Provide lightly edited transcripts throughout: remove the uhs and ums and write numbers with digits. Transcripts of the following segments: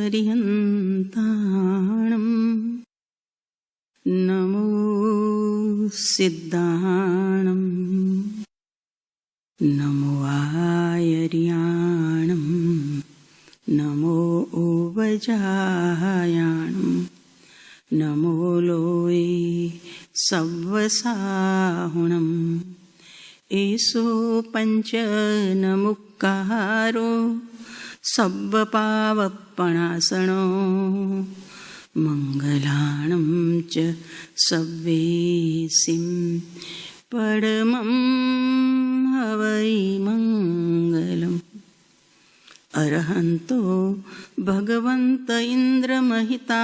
पर्यन्ताणम् नमो सिद्धाणम् नमो आयर्याणम् नमो ओवजायाणम् नमो लोये सव्वसाहुणम् एषो पञ्चनमुक्कारो सव्वपावपणासनो मङ्गलाणं च सव्वेसिं परमं हवै मङ्गलम् अरहन्तो भगवन्त इन्द्रमहिता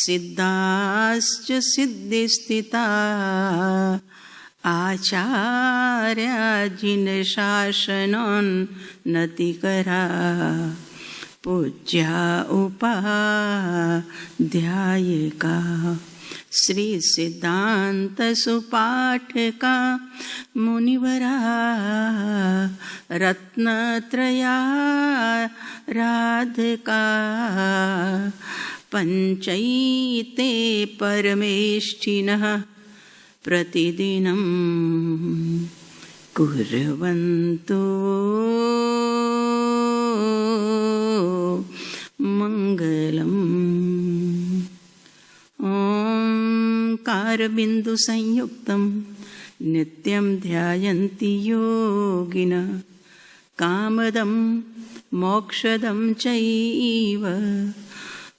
सिद्धाश्च सिद्धिस्थिता आचार्याजिनशासनोन्नतिकरा पूज्या उपाध्यायिका श्री सिद्धांत सुपाठका मुनिवरा रत्नत्रया राधिका पंचैते परमेष्ठिनः प्रतिदिनं कुर्वन्तु मंगलम्। कारबिंदु संयुक्तं नित्यं ध्यायन्ति योगिनः कामदं मोक्षदं चैव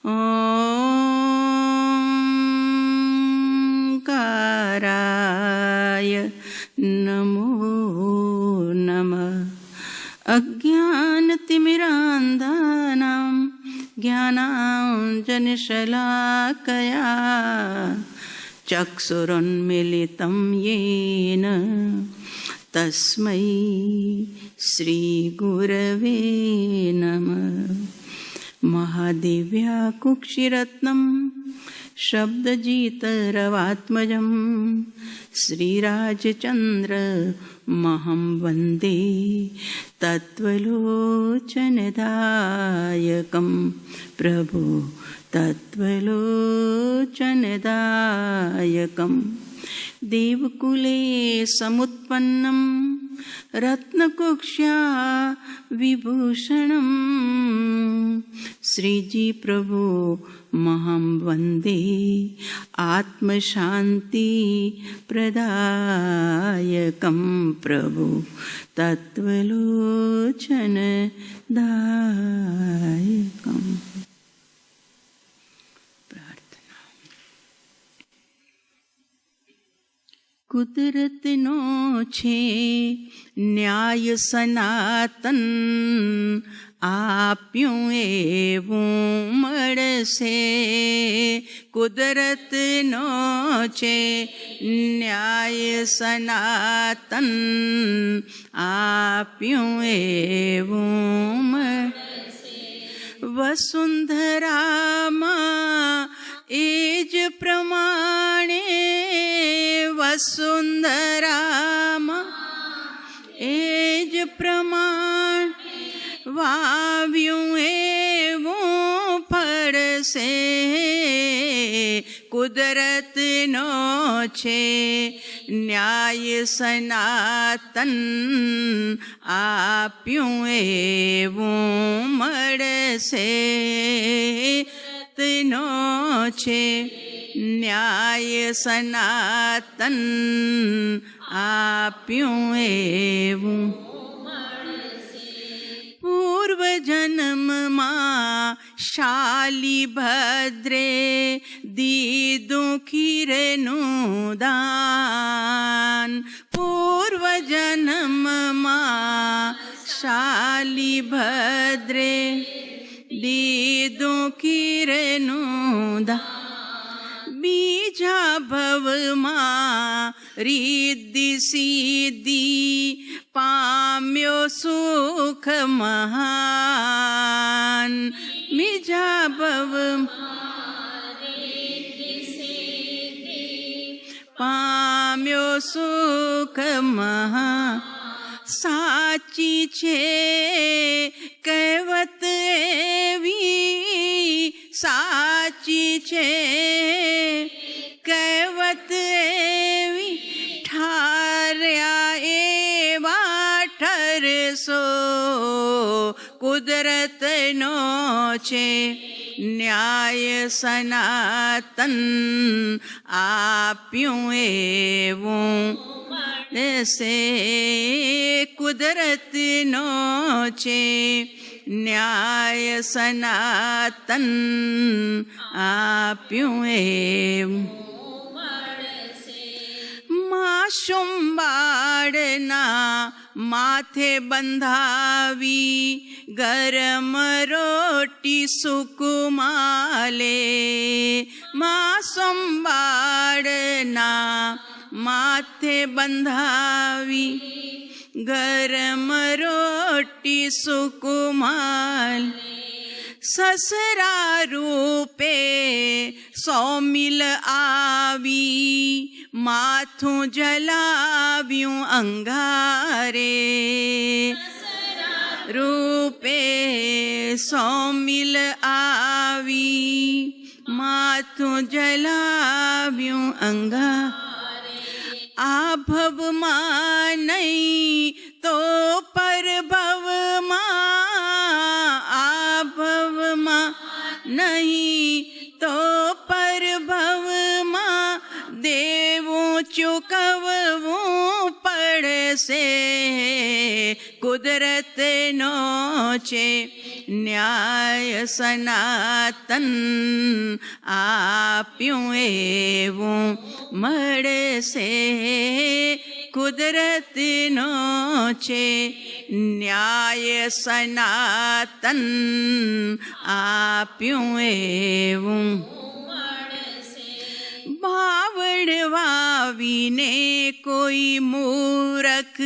ओंकाराय नमो नमः। अज्ञानतिमिरान्धानां ज्ञानाञ्जनशलाकया चक्षुरुन्मीलितं येन तस्मै श्रीगुरवे नमः। महादिव्याकुक्षिरत्नं शब्दजितरवात्मजं श्रीराजचन्द्रमहं वन्दे तत्त्वलोचनदायकं प्रभो तत्त्वलोचनदायकं। देवकुले समुत्पन्नं रत्नकुक्ष्या विभूषणं श्रीजी प्रभो महं वन्दे आत्मशान्ति प्रदायकं प्रभु तत्त्वलोचनदायकम्। કુદરતનો છે ન્યાય સનાતન આપ્યું એવું મળશે। કુદરતનો છે ન્યાય સનાતન આપ્યું એવું મળશે। વસુંધરામાં એ જ પ્રમાણે વસુંધરામાં એ જ પ્રમાણ વાવ્યું એવું ફળશે। કુદરતનો છે ન્યાય સનાતન આપ્યું એવું મળશે। નો છે ન્યાય સનાતન આપ્યું એવું પૂર્વ જન્મમાં શાલિભદ્રે દીધું ખીરનું દાન। પૂર્વ જન્મમાં શાલિભદ્રે દીધું ખીરનું દાન। બીજા ભવમાં રિદ્ધિ સિદ્ધિ પામ્યો સુખ મહાન। બીજા ભવમાં પામ્યો સુખ મહાન। સાચી છે કહેવત સાચી છે કહેવત એવી ઠાર્યા એવા ઠરસો કુદરતનો છે ન્યાય સનાતન આપ્યું એવું દેશે કુદરતનો છે ન્યાય સનાતન આપ્યું એવું માસૂમ બાળના માથે બંધાવી ગરમ રોટી સુકુમાલે માસૂમ બાળના માથે બંધાવી ગરમ રોટી સુકુમાલ સસરા રૂપે 100 મિલ આવી માથું જલાવ્યું અંગારે રૂપે 100 મિલ આવી માથું જલાવ્યું અંગારે આ ભવમાં નહીં તો પરભવમાં આ ભવમાં નહીં તો પરભવમાં દેવું ચૂકવવું પડશે કુદરતનો છે ન્યાય સનાતન આપ્યું એવું મળશે કુદરતનો છે ન્યાય સનાતન આપ્યું એવું બાવળ વાવીને કોઈ મૂરખ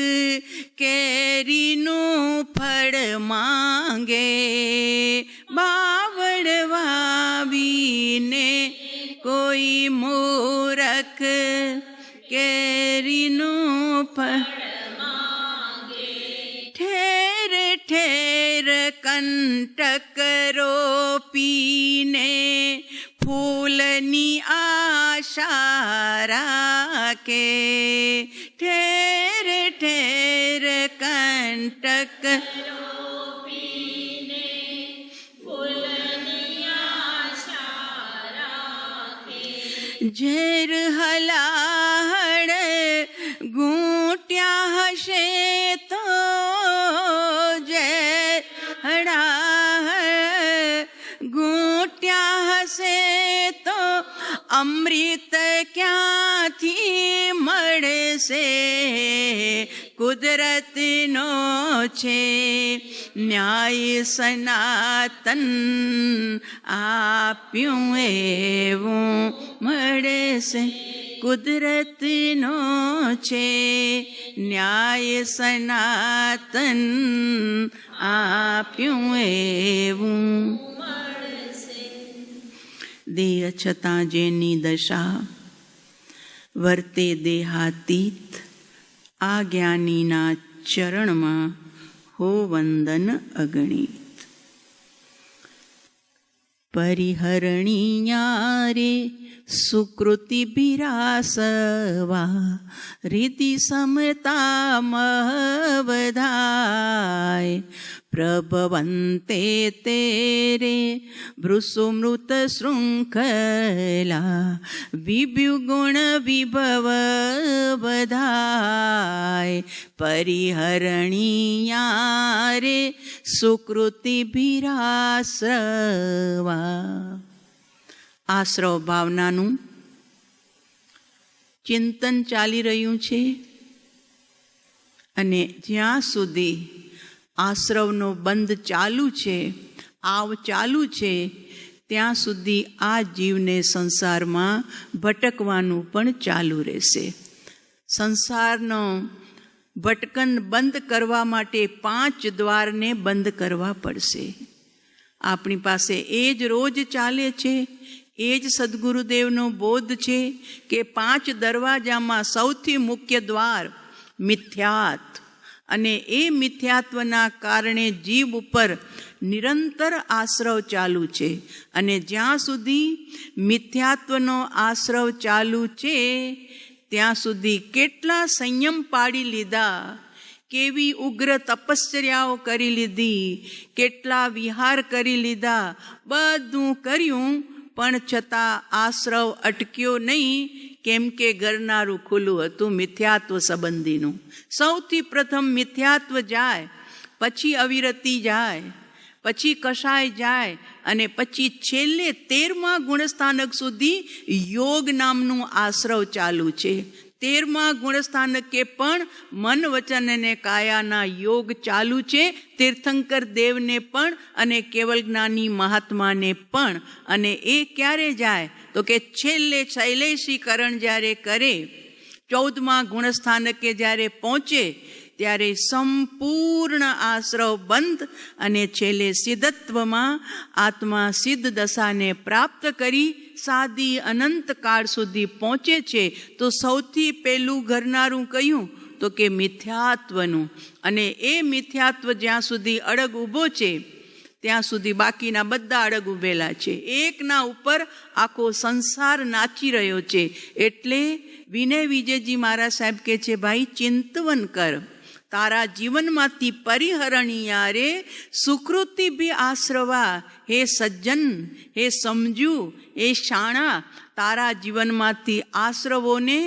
કેરીનું ફળ માંગે બાવળ વાવીને કોઈ મૂરખ કેરીનું ફળ ઠેર ઠેર કંટક રોપીને ફૂલની આશા રાખે ઠેર ઠેર કંટક રોપીને ફૂલની આશા રાખે ઝેર હલાહળ ઘૂંટ્યા હશે તો ઝેર હલાહળ ઘૂંટ્યા હશે તો અમૃત ક્યાંથી મળશે કુદરતનો છે ન્યાય સનાતન આપ્યું એવું મળશે કુદરતનો છે ન્યાય સનાતન આપ્યું એવું દેહ છતાં જેની દશા વર્તે દેહાતીત આ જ્ઞાનીના ચરણમાં હો વંદન અગણિત પરિહરણીયારે સુકૃતિ બિરાસવા રીતિ સમતા મહવધાય પ્રભવંતે તેરે ભૃસુમૃત શૃંખલા વિભુગુણ વિભવ બધાય પરિહરણીયારે સુકૃતિ બિરાસવા આશ્રવ ભાવનાનું ચિંતન ચાલી રહ્યું છે અને જ્યાં સુધી આશ્રવનો બંધ ચાલુ છે આવ ચાલુ છે ત્યાં સુધી આ જીવને સંસારમાં ભટકવાનું પણ ચાલુ રહેશે સંસારનો ભટકન બંધ કરવા માટે 5 દ્વારને બંધ કરવા પડશે આપણી પાસે એ જ રોજ ચાલે છે એ જ સદગુરુદેવનો બોધ છે કે 5 દરવાજામાં સૌથી મુખ્ય દ્વાર મિથ્યાત અને એ મિથ્યાત્વના કારણે જીવ ઉપર નિરંતર આશ્રવ ચાલુ છે. અને જ્યાં સુધી મિથ્યાત્વનો આશ્રવ ચાલુ છે ત્યાં સુધી કેટલા સંયમ પાડી લીધા, કેવી ઉગ્ર તપશ્ચર્યાઓ કરી લીધી, કેટલા વિહાર કરી લીધા, બધું કર્યું, પણ છતાં આશ્રવ અટક્યો નહીં. કેમ કે ગરનારું ખુલ્લું હતું મિથ્યાત્વ સંબંધીનું. સૌથી પ્રથમ મિથ્યાત્વ જાય, પછી અવિરતિ જાય, પછી કષાય જાય, અને પછી છેલ્લે 13મા ગુણસ્થાનક સુધી યોગ નામનું આશ્રવ ચાલુ છે. 13મા ગુણસ્થાનકે પણ મન વચન અને કાયાના યોગ ચાલુ છે. તીર્થંકર દેવને પણ અને કેવલ જ્ઞાની મહાત્માને પણ. અને એ ક્યારે જાય તો કે છેલ્લે શૈલેષીકરણ જ્યારે કરે, 14મા ગુણસ્થાનકે જ્યારે પહોંચે ત્યારે સંપૂર્ણ આશ્રવ બંધ, અને છેલ્લે સિદ્ધત્વમાં આત્મા સિદ્ધ દશાને પ્રાપ્ત કરી સાદી અનંત કાળ સુધી પહોંચે છે. તો સૌથી પહેલું ઘરનારું કયું તો કે મિથ્યાત્વનું. અને એ મિથ્યાત્વ જ્યાં સુધી અડગ ઊભો છે ત્યાં સુધી બાકીના બધા અડગ ઊભેલા છે. એકના ઉપર આખો સંસાર નાચી રહ્યો છે. એટલે વિનય વિજયજી મહારાજ સાહેબ કહે છે, ભાઈ ચિંતવન કર, તારા જીવનમાંથી પરિહરણીયા રે સુકૃતિ ભી આશ્રવા. હે સજ્જન, હે સમજુ, હે શાણા, તારા જીવનમાંથી આશ્રવોને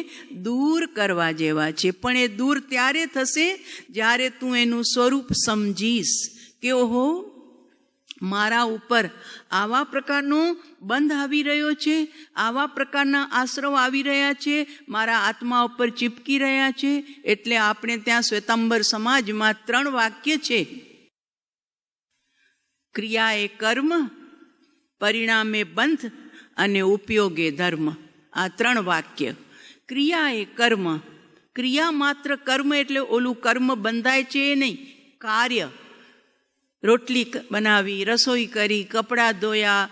દૂર કરવા જેવા છે. પણ એ દૂર ત્યારે થશે જ્યારે તું એનું સ્વરૂપ સમજીશ કે ઓહો, મારા ઉપર આવા પ્રકારનો બંધ આવી રહ્યો છે, આવા પ્રકારના આશ્રવ આવી રહ્યા છે, મારા આત્મા ઉપર ચીપકી રહ્યા છે. એટલે આપણે ત્યાં શ્વેતાંબર સમાજમાં 3 વાક્ય છે. ક્રિયા એ કર્મ, પરિણામે બંધ અને ઉપયોગે ધર્મ. આ 3 વાક્ય. ક્રિયા એ કર્મ. ક્રિયા માત્ર કર્મ એટલે ઓલું કર્મ બંધાય છે એ નહીં, કાર્ય. રોટલી બનાવી, રસોઈ કરી, કપડાં ધોયા,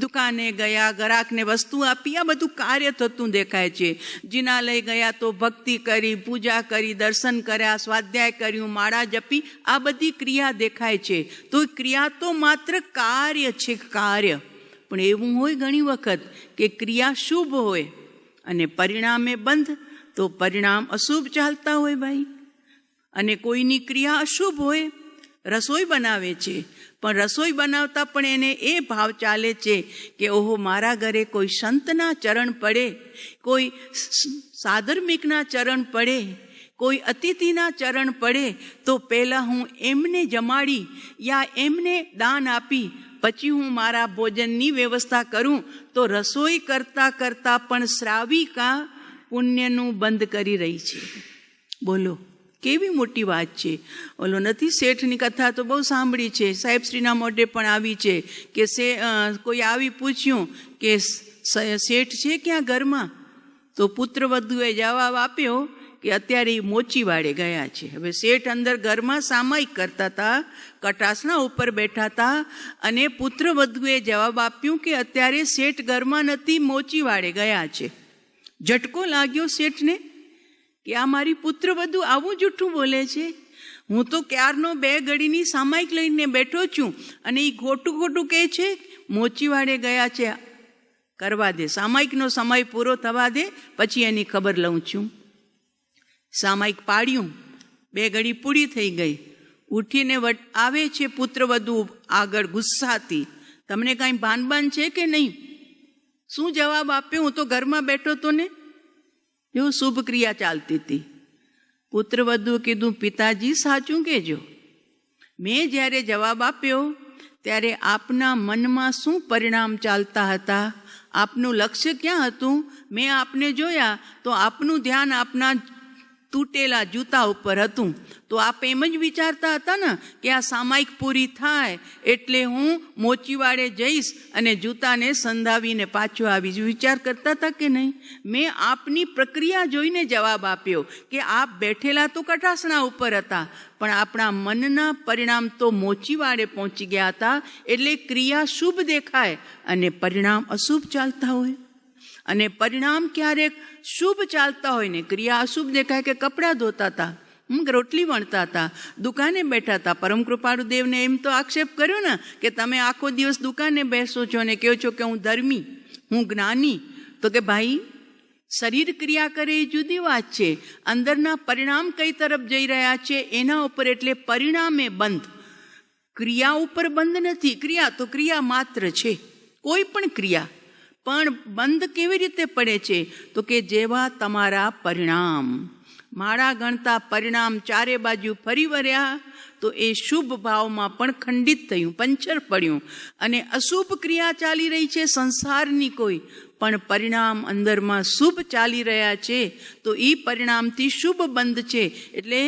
દુકાને ગયા, ગ્રાહકને વસ્તુ આપી, આ બધું કાર્ય થતું દેખાય છે. જિનાલય ગયા તો ભક્તિ કરી, પૂજા કરી, દર્શન કર્યા, સ્વાધ્યાય કર્યું, માળા જપી, આ બધી ક્રિયા દેખાય છે. તો ક્રિયા તો માત્ર કાર્ય છે, કાર્ય. પણ એવું હોય ઘણી વખત કે ક્રિયા શુભ હોય અને પરિણામે બંધ, તો પરિણામ અશુભ ચાલતા હોય ભાઈ. અને કોઈની ક્રિયા અશુભ હોય, રસોઈ બનાવે છે, પણ રસોઈ બનાવતા પણ એને એ ભાવ ચાલે છે કે ઓહો, મારા ઘરે કોઈ સંતના ચરણ પડે, કોઈ સાધર્મિકના ચરણ પડે, કોઈ અતિથિના ચરણ પડે, તો પહેલાં હું એમને જમાડી યા એમને દાન આપી પછી હું મારા ભોજનની વ્યવસ્થા કરું. તો રસોઈ કરતાં કરતાં પણ શ્રાવિકા પુણ્યનું બંધ કરી રહી છે. બોલો કેવી મોટી વાત છે. ઓલો નથી શેઠની કથા તો બહુ સાંભળી છે, સાહેબશ્રીના મોઢે પણ આવી છે કે કોઈ આવી પૂછ્યું કે શેઠ છે ક્યાં ઘરમાં? તો પુત્રવધુએ જવાબ આપ્યો કે અત્યારે એ મોચીવાડે ગયા છે. હવે શેઠ અંદર ઘરમાં સામાયિક કરતા હતા, કટાસના ઉપર બેઠા હતા, અને પુત્રવધુએ જવાબ આપ્યું કે અત્યારે શેઠ ઘરમાં નથી, મોચીવાડે ગયા છે. ઝટકો લાગ્યો શેઠને કે આ મારી પુત્રવધુ આવું જૂઠું બોલે છે. હું તો ક્યારનો 2 ઘડીની સામાયિક લઈને બેઠો છું અને એ ખોટું ખોટું કહે છે, મોચીવાડે ગયા છે. કરવા દે, સામાયિકનો સમય પૂરો થવા દે, પછી એની ખબર લઉં છું. સામાયિક પાડ્યું, 2 ઘડી પૂરી થઈ ગઈ. ઉઠીને આવે છે પુત્રવધુ આગળ ગુસ્સાથી, તમને કાંઈ ભાન છે કે નહીં? શું જવાબ આપ્યો? હું તો ઘરમાં બેઠો તો ને. એવું શુભ ક્રિયા ચાલતી હતી. પુત્રવધુ કીધું, પિતાજી સાચું કહેજો, મેં જ્યારે જવાબ આપ્યો ત્યારે આપના મનમાં શું પરિણામ ચાલતા હતા? આપનું લક્ષ્ય ક્યાં હતું? મેં આપને જોયા તો આપનું ધ્યાન આપના તૂટેલા જૂતા ઉપર હતું. તો આપ એમ જ વિચારતા હતા ને કે આ સામાયિક પૂરી થાય એટલે હું મોચીવાડે જઈશ અને જૂતાને સંધાવીને પાછો આવીશ, વિચાર કરતા હતા કે નહીં? મેં આપની પ્રક્રિયા જોઈને જવાબ આપ્યો કે આપ બેઠેલા તો કટાસણા ઉપર હતા, પણ આપણા મનના પરિણામ તો મોચીવાડે પહોંચી ગયા હતા. એટલે ક્રિયા શુભ દેખાય અને પરિણામ અશુભ ચાલતા હોય. અને પરિણામ ક્યારેક શુભ ચાલતા હોય ને ક્રિયા અશુભ દેખાય. કે કપડાં ધોતા હતા રોટલી વણતા હતા, દુકાને બેઠા હતા. પરમ કૃપાળુ દેવને એમ તો આક્ષેપ કર્યો ને કે તમે આખો દિવસ દુકાને બેસો છો અને કહો છો કે હું ધર્મી, હું જ્ઞાની. તો કે ભાઈ, શરીર ક્રિયા કરે એ જુદી વાત છે, અંદરના પરિણામ કઈ તરફ જઈ રહ્યા છે એના ઉપર, એટલે પરિણામે બંધ, ક્રિયા ઉપર બંધ નથી. ક્રિયા તો ક્રિયા માત્ર છે, કોઈ પણ ક્રિયા, પણ બંધ કેવી રીતે પડે છે? તો કે જેવા તમારા પરિણામ, માળા ગણતા પરિણામ ચારે બાજુ ફરી વળ્યા તો એ શુભ ભાવમાં પણ ખંડિત થયું, પંચર પડ્યું. અને અશુભ ક્રિયા ચાલી રહી છે સંસારની કોઈ, પણ પરિણામ અંદરમાં શુભ ચાલી રહ્યા છે, તો એ પરિણામથી શુભ બંધ છે. એટલે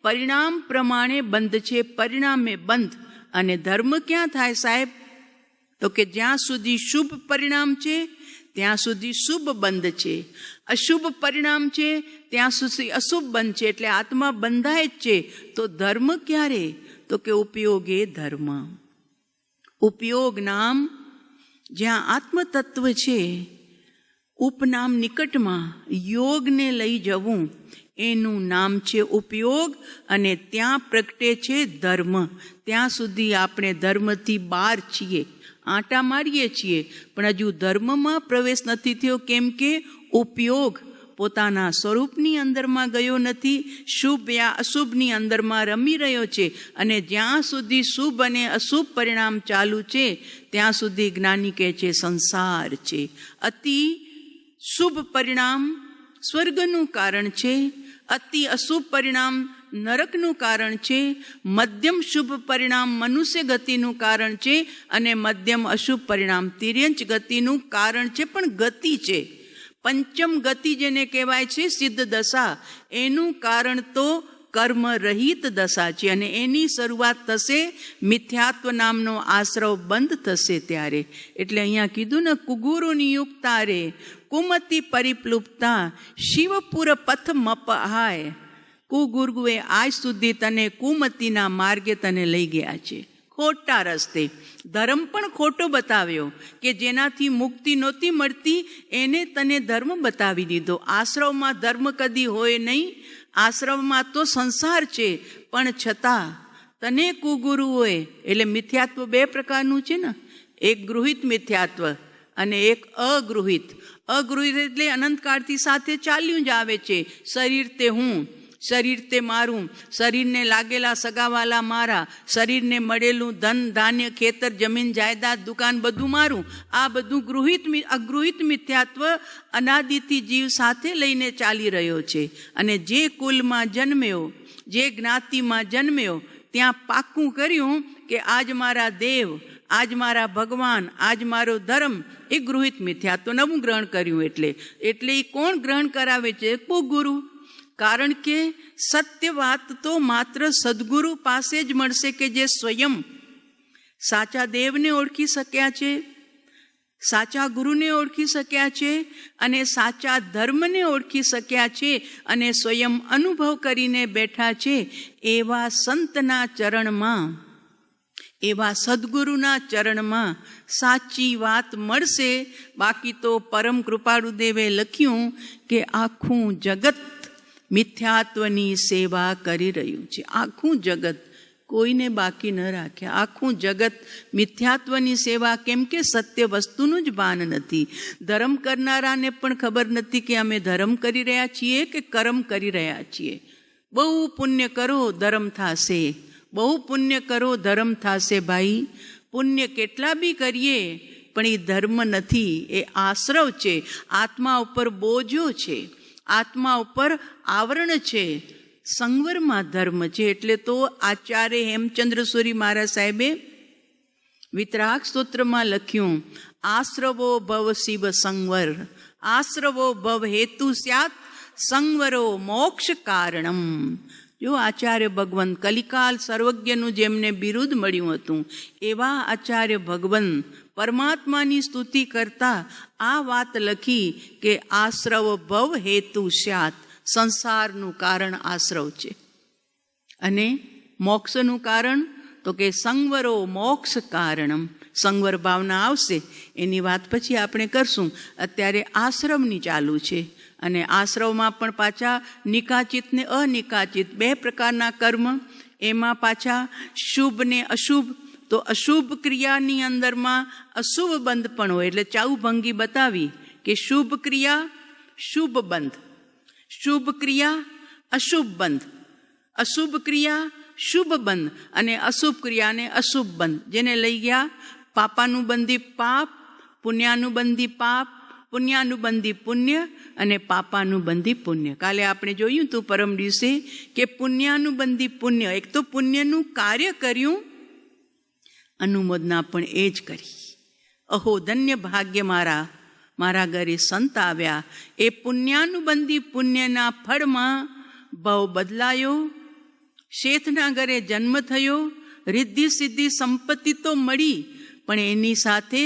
પરિણામ પ્રમાણે બંધ છે, પરિણામે બંધ. અને ધર્મ ક્યાં થાય સાહેબ? તો કે જ્યાં સુધી શુભ પરિણામ છે ત્યાં સુધી શુભ બંધ છે, અશુભ પરિણામ છે ત્યાં સુધી અશુભ બંધ છે. એટલે આત્મા બંધાય જ છે. તો ધર્મ ક્યારે? તો કે ઉપયોગે ધર્મ. ઉપયોગ નામ જ્યાં આત્મતત્વ છે, ઉપનામ નિકટમાં યોગને લઈ જવું, એનું નામ છે ઉપયોગ. અને ત્યાં પ્રગટે છે ધર્મ. ત્યાં સુધી આપણે ધર્મથી બહાર છીએ, આંટા મારીએ છીએ, પણ હજુ ધર્મમાં પ્રવેશ નથી થયો. કેમ કે ઉપયોગ પોતાના સ્વરૂપની અંદરમાં ગયો નથી, શુભ યા અશુભની અંદરમાં રમી રહ્યો છે. અને જ્યાં સુધી શુભ અને અશુભ પરિણામ ચાલુ છે ત્યાં સુધી જ્ઞાની કહે છે સંસાર છે. અતિ શુભ પરિણામ સ્વર્ગનું કારણ છે, અતિ અશુભ પરિણામ નરકનું કારણ છે, મધ્યમ શુભ પરિણામ મનુષ્ય ગતિનું કારણ છે, અને મધ્યમ અશુભ પરિણામ તિર્યંચ ગતિનું કારણ છે. પણ ગતિ છે, પંચમ ગતિ જેને કહેવાય છે સિદ્ધ દશા, એનું કારણ તો કર્મ રહિત દશા છે. અને એની શરૂઆત થશે મિથ્યાત્વ નામનો આશ્રવ બંધ થશે ત્યારે. એટલે અહીંયા કીધું ને, કુગુરુ નિયુક્તા રે કુમતિ પરિપ્લુપ્તા શિવપુર પથ મપહાય. કુગુરુએ આજ સુધી તને કુમતિના માર્ગે તને લઈ ગયા છે, ખોટા રસ્તે. ધર્મ પણ ખોટો બતાવ્યો, કે જેનાથી મુક્તિ નહોતી મળતી એને તને ધર્મ બતાવી દીધો. આશ્રવમાં ધર્મ કદી હોય નહીં, આશ્રમમાં તો સંસાર છે. પણ છતાં તને કુગુરુઓએ, એટલે મિથ્યાત્વ બે પ્રકારનું છે ને, એક ગૃહિત મિથ્યાત્વ અને એક અગૃહિત. અગૃહિત એટલે અનંતકાળથી સાથે ચાલ્યું જ આવે છે. શરીર તે હું, શરીર તે મારું, શરીરને લાગેલા સગાવાલા મારા, શરીરને મળેલું ધન ધાન્ય ખેતર જમીન જાયદાદ દુકાન બધું મારું. આ બધું અગૃહિત મિથ્યાત્વ અનાદિથી જીવ સાથે લઈને ચાલી રહ્યો છે. અને જે કુલમાં જન્મ્યો, જે જ્ઞાતિમાં જન્મ્યો, ત્યાં પાક્કું કર્યું કે આજ મારા દેવ, આજ મારા ભગવાન, આજ મારો ધર્મ, એ ગૃહિત મિથ્યાત્વ નવું ગ્રહણ કર્યું. એટલે એ કોણ ગ્રહણ કરાવે છે? કુગુરુ. કારણ કે સત્ય વાત તો માત્ર સદગુરુ પાસે જ મળશે, કે જે સ્વયં સાચા દેવને ઓળખી શક્યા છે, સાચા ગુરુને ઓળખી શક્યા છે, અને સાચા ધર્મને ઓળખી શક્યા છે, અને સ્વયં અનુભવ કરીને બેઠા છે. એવા સંતના ચરણમાં, એવા સદગુરુના ચરણમાં સાચી વાત મળશે. બાકી તો પરમ કૃપાળુ દેવે લખ્યું કે આખું જગત મિથ્યાત્વની સેવા કરી રહ્યું છે. આખું જગત, કોઈને બાકી ન રાખ્યા. આખું જગત મિથ્યાત્વની સેવા. કેમ કે સત્ય વસ્તુનું જ ભાન નથી. ધર્મ કરનારાને પણ ખબર નથી કે અમે ધર્મ કરી રહ્યા છીએ કે કર્મ કરી રહ્યા છીએ. બહુ પુણ્ય કરો ધર્મ થશે, બહુ પુણ્ય કરો ધર્મ થશે. ભાઈ, પુણ્ય કેટલા બી કરીએ પણ એ ધર્મ નથી, એ આશ્રવ છે. આત્મા ઉપર બોજો છે, આત્મા ઉપર આવરણ છે. સંવરમાં ધર્મ છે. એટલે તો આચાર્ય હેમચંદ્રસુરી મહારાજ સાહેબે વિતરાગ સ્તોત્રમાં લખ્યું, આશ્રવો ભવ શિવ સંવર, આશ્રવો ભવ હેતુ સ્યાત, સંવરો મોક્ષ કારણમ. જો આચાર્ય ભગવંત કલિકાલ સર્વજ્ઞનું જેમને બિરુદ મળ્યું હતું, એવા આચાર્ય ભગવંત પરમાત્માની સ્તુતિ કરતા આ વાત લખી કે આશ્રવ ભવ હેતુ સ્યાત. સંસારનું કારણ આશ્રવ છે, અને મોક્ષનું કારણ તો કે સંવરો મોક્ષ કારણમ. સંવર ભાવના આવશે એની વાત પછી આપણે કરશું. અત્યારે આશ્રમની ચાલુ છે અને આશ્રમમાં પણ પાછા નિકાચિત ને અનિકાચિત બે પ્રકારના કર્મ, એમાં પાછા શુભ ને અશુભ. તો અશુભ ક્રિયાની અંદરમાં અશુભ બંધ પણ હોય, એટલે ચાઉભંગી બતાવી કે શુભ ક્રિયા શુભ બંધ, શુભ ક્રિયા અશુભ બંધ, અશુભ ક્રિયા શુભ બંધ અને અશુભ ક્રિયાને અશુભ બંધ. જેને લઈ ગયા પાપાનુબંધી પાપ, પુણ્યાનુબંધી પાપ, પુણ્યાનુબંધી પુણ્ય અને પાપાનુબંધી પુણ્ય. કાલે આપણે જોયું તું પરમ દિવસે કે પુણ્યાનુબંધી પુણ્ય, એક તો પુણ્યનું કાર્ય કર્યું, અનુમોદના પણ એ જ કરી. અહો ધન્ય ભાગ્ય મારા, મારા ઘરે સંત આવ્યા. એ પુણ્યાનુબંધી પુણ્યના ફળમાં ભાવ બદલાયો, શેઠના ઘરે જન્મ થયો, રિદ્ધિ સિદ્ધિ સંપત્તિ તો મળી, પણ એની સાથે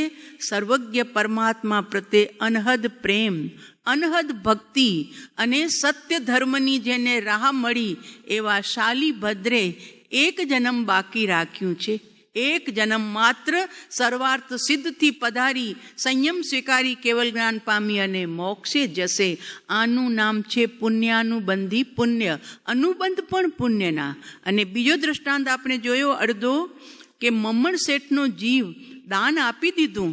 સર્વજ્ઞ પરમાત્મા પ્રત્યે અનહદ પ્રેમ, અનહદ ભક્તિ અને સત્ય ધર્મની જેને રાહ મળી એવા શાલી ભદ્રે એક જન્મ બાકી રાખ્યું છે. એક જન્મ માત્ર સર્વાર્થ સિદ્ધથી પધારી સંયમ સ્વીકારી કેવલ જ્ઞાન પામી અને મોક્ષે જશે. આનું નામ છે પુણ્યાનુબંધી પુણ્ય, અનુબંધ પણ પુણ્યના. અને બીજો દ્રષ્ટાંત આપણે જોયો અડધો કે મમ્મણ શેઠનો જીવ દાન આપી દીધું,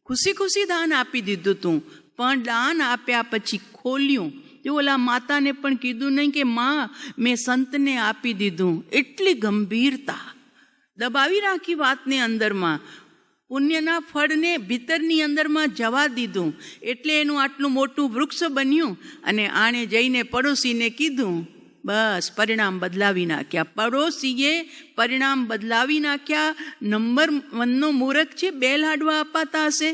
ખુશી ખુશી દાન આપી દીધું તું, પણ દાન આપ્યા પછી ખોલ્યું. જો ઓલા માતાને પણ કીધું નહીં કે માં મેં સંતને આપી દીધું. એટલી ગંભીરતા દબાવી રાખી વાતને અંદરમાં, પુણ્યના ફળને ભીતરની અંદરમાં જવા દીધું, એટલે એનું આટલું મોટું વૃક્ષ બન્યું. અને આણે જઈને પડોશીને કીધું, બસ પરિણામ બદલાવી નાખ્યા. પડોશીએ પરિણામ બદલાવી નાખ્યા. નંબર 1નો મૂર્ખ છે, 2 લાડવા અપાતા હશે,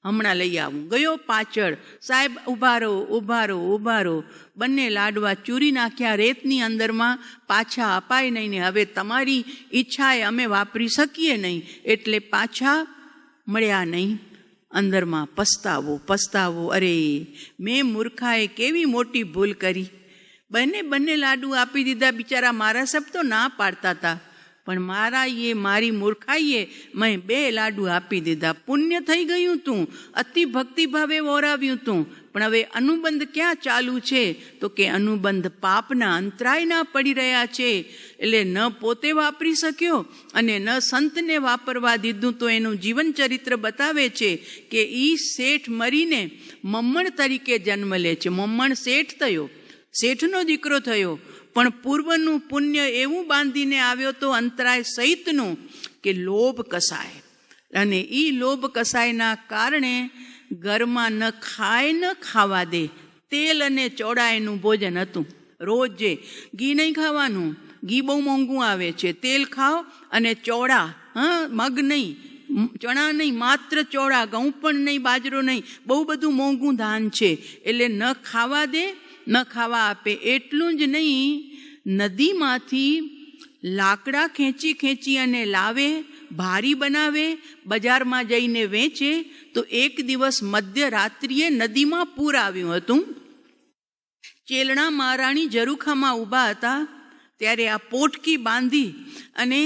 હમણાં લઈ આવું. ગયો પાછળ, સાહેબ ઊભા રહો ઊભા રહો ઊભા રહો. બંને લાડવા ચૂરી નાખ્યા રેતની અંદરમાં, પાછા અપાય નહીં ને હવે તમારી ઈચ્છાએ અમે વાપરી શકીએ નહીં, એટલે પાછા મળ્યા નહીં. અંદરમાં પસ્તાવો પસ્તાવો, અરે મેં મૂર્ખાએ કેવી મોટી ભૂલ કરી. બંને લાડુ આપી દીધા. બિચારા મારા સબ તો ના પાડતા હતા, પણ મારી મૂર્ખાઈએ મેં 2 લાડુ આપી દીધા. પુણ્ય થઈ ગયું તું, અતિ ભક્તિભાવે વોરાવ્યું તું, પણ હવે અનુબંધ ક્યાં ચાલુ છે? તો કે અનુબંધ પાપના અંતરાયના પડી રહ્યા છે. એટલે ન પોતે વાપરી શક્યો અને ન સંતને વાપરવા દીધું. તો એનું જીવન ચરિત્ર બતાવે છે કે ઈ શેઠ મરીને મમ્મણ તરીકે જન્મ લે છે. મમ્મણ શેઠ થયો, શેઠનો દીકરો થયો, પણ પૂર્વનું પુણ્ય એવું બાંધીને આવ્યો તો અંતરાય સહિતનું કે લોભ કસાય. અને એ લોભ કસાયના કારણે ઘરમાં ન ખાય ન ખાવા દે. તેલ અને ચોળાએનું ભોજન હતું. રોજે ઘી નહીં ખાવાનું, ઘી બહુ મોંઘું આવે છે. તેલ ખાઓ અને ચોળા, મગ નહીં, ચણા નહીં, માત્ર ચોળા, ઘઉં પણ નહીં, બાજરો નહીં, બહુ બધું મોંઘું ધાન છે. એટલે ન ખાવા દે ન ખાવા આપે. એટલું જ નહીં, નદીમાંથી લાકડા ખેંચી અને લાવે, ભારી બનાવે, બજારમાં જઈને વેચે. તો એક દિવસ મધ્યરાત્રિએ નદીમાં પૂર આવ્યું હતું. ચેલણા મહારાણી ઝરૂખામાં ઊભા હતા, ત્યારે આ પોટકી બાંધી અને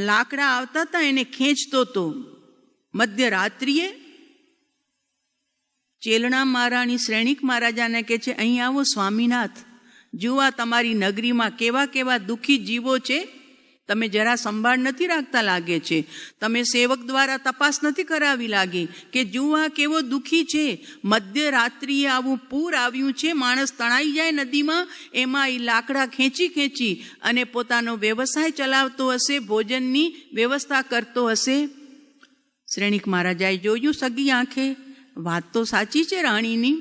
લાકડા આવતા હતા એને ખેંચતો હતો. મધ્યરાત્રિએ ચેલણા મહારાણી શ્રેણિક મહારાજાને કહે છે, અહીં આવો સ્વામીનાથ, જુઓ તમારી નગરીમાં કેવા કેવા દુઃખી જીવો છે, તમે જરા સંભાળ નથી રાખતા લાગે છે, તમે સેવક દ્વારા તપાસ નથી કરાવી લાગી કે જુઓ કેવો દુઃખી છે. મધ્યરાત્રિએ આવું પૂર આવ્યું છે, માણસ તણાઈ જાય નદીમાં, એમાં એ લાકડા ખેંચી અને પોતાનો વ્યવસાય ચલાવતો હશે, ભોજનની વ્યવસ્થા કરતો હશે. શ્રેણિક મહારાજાએ જોયું સગી આંખે, વાત તો સાચી છે રાણીની.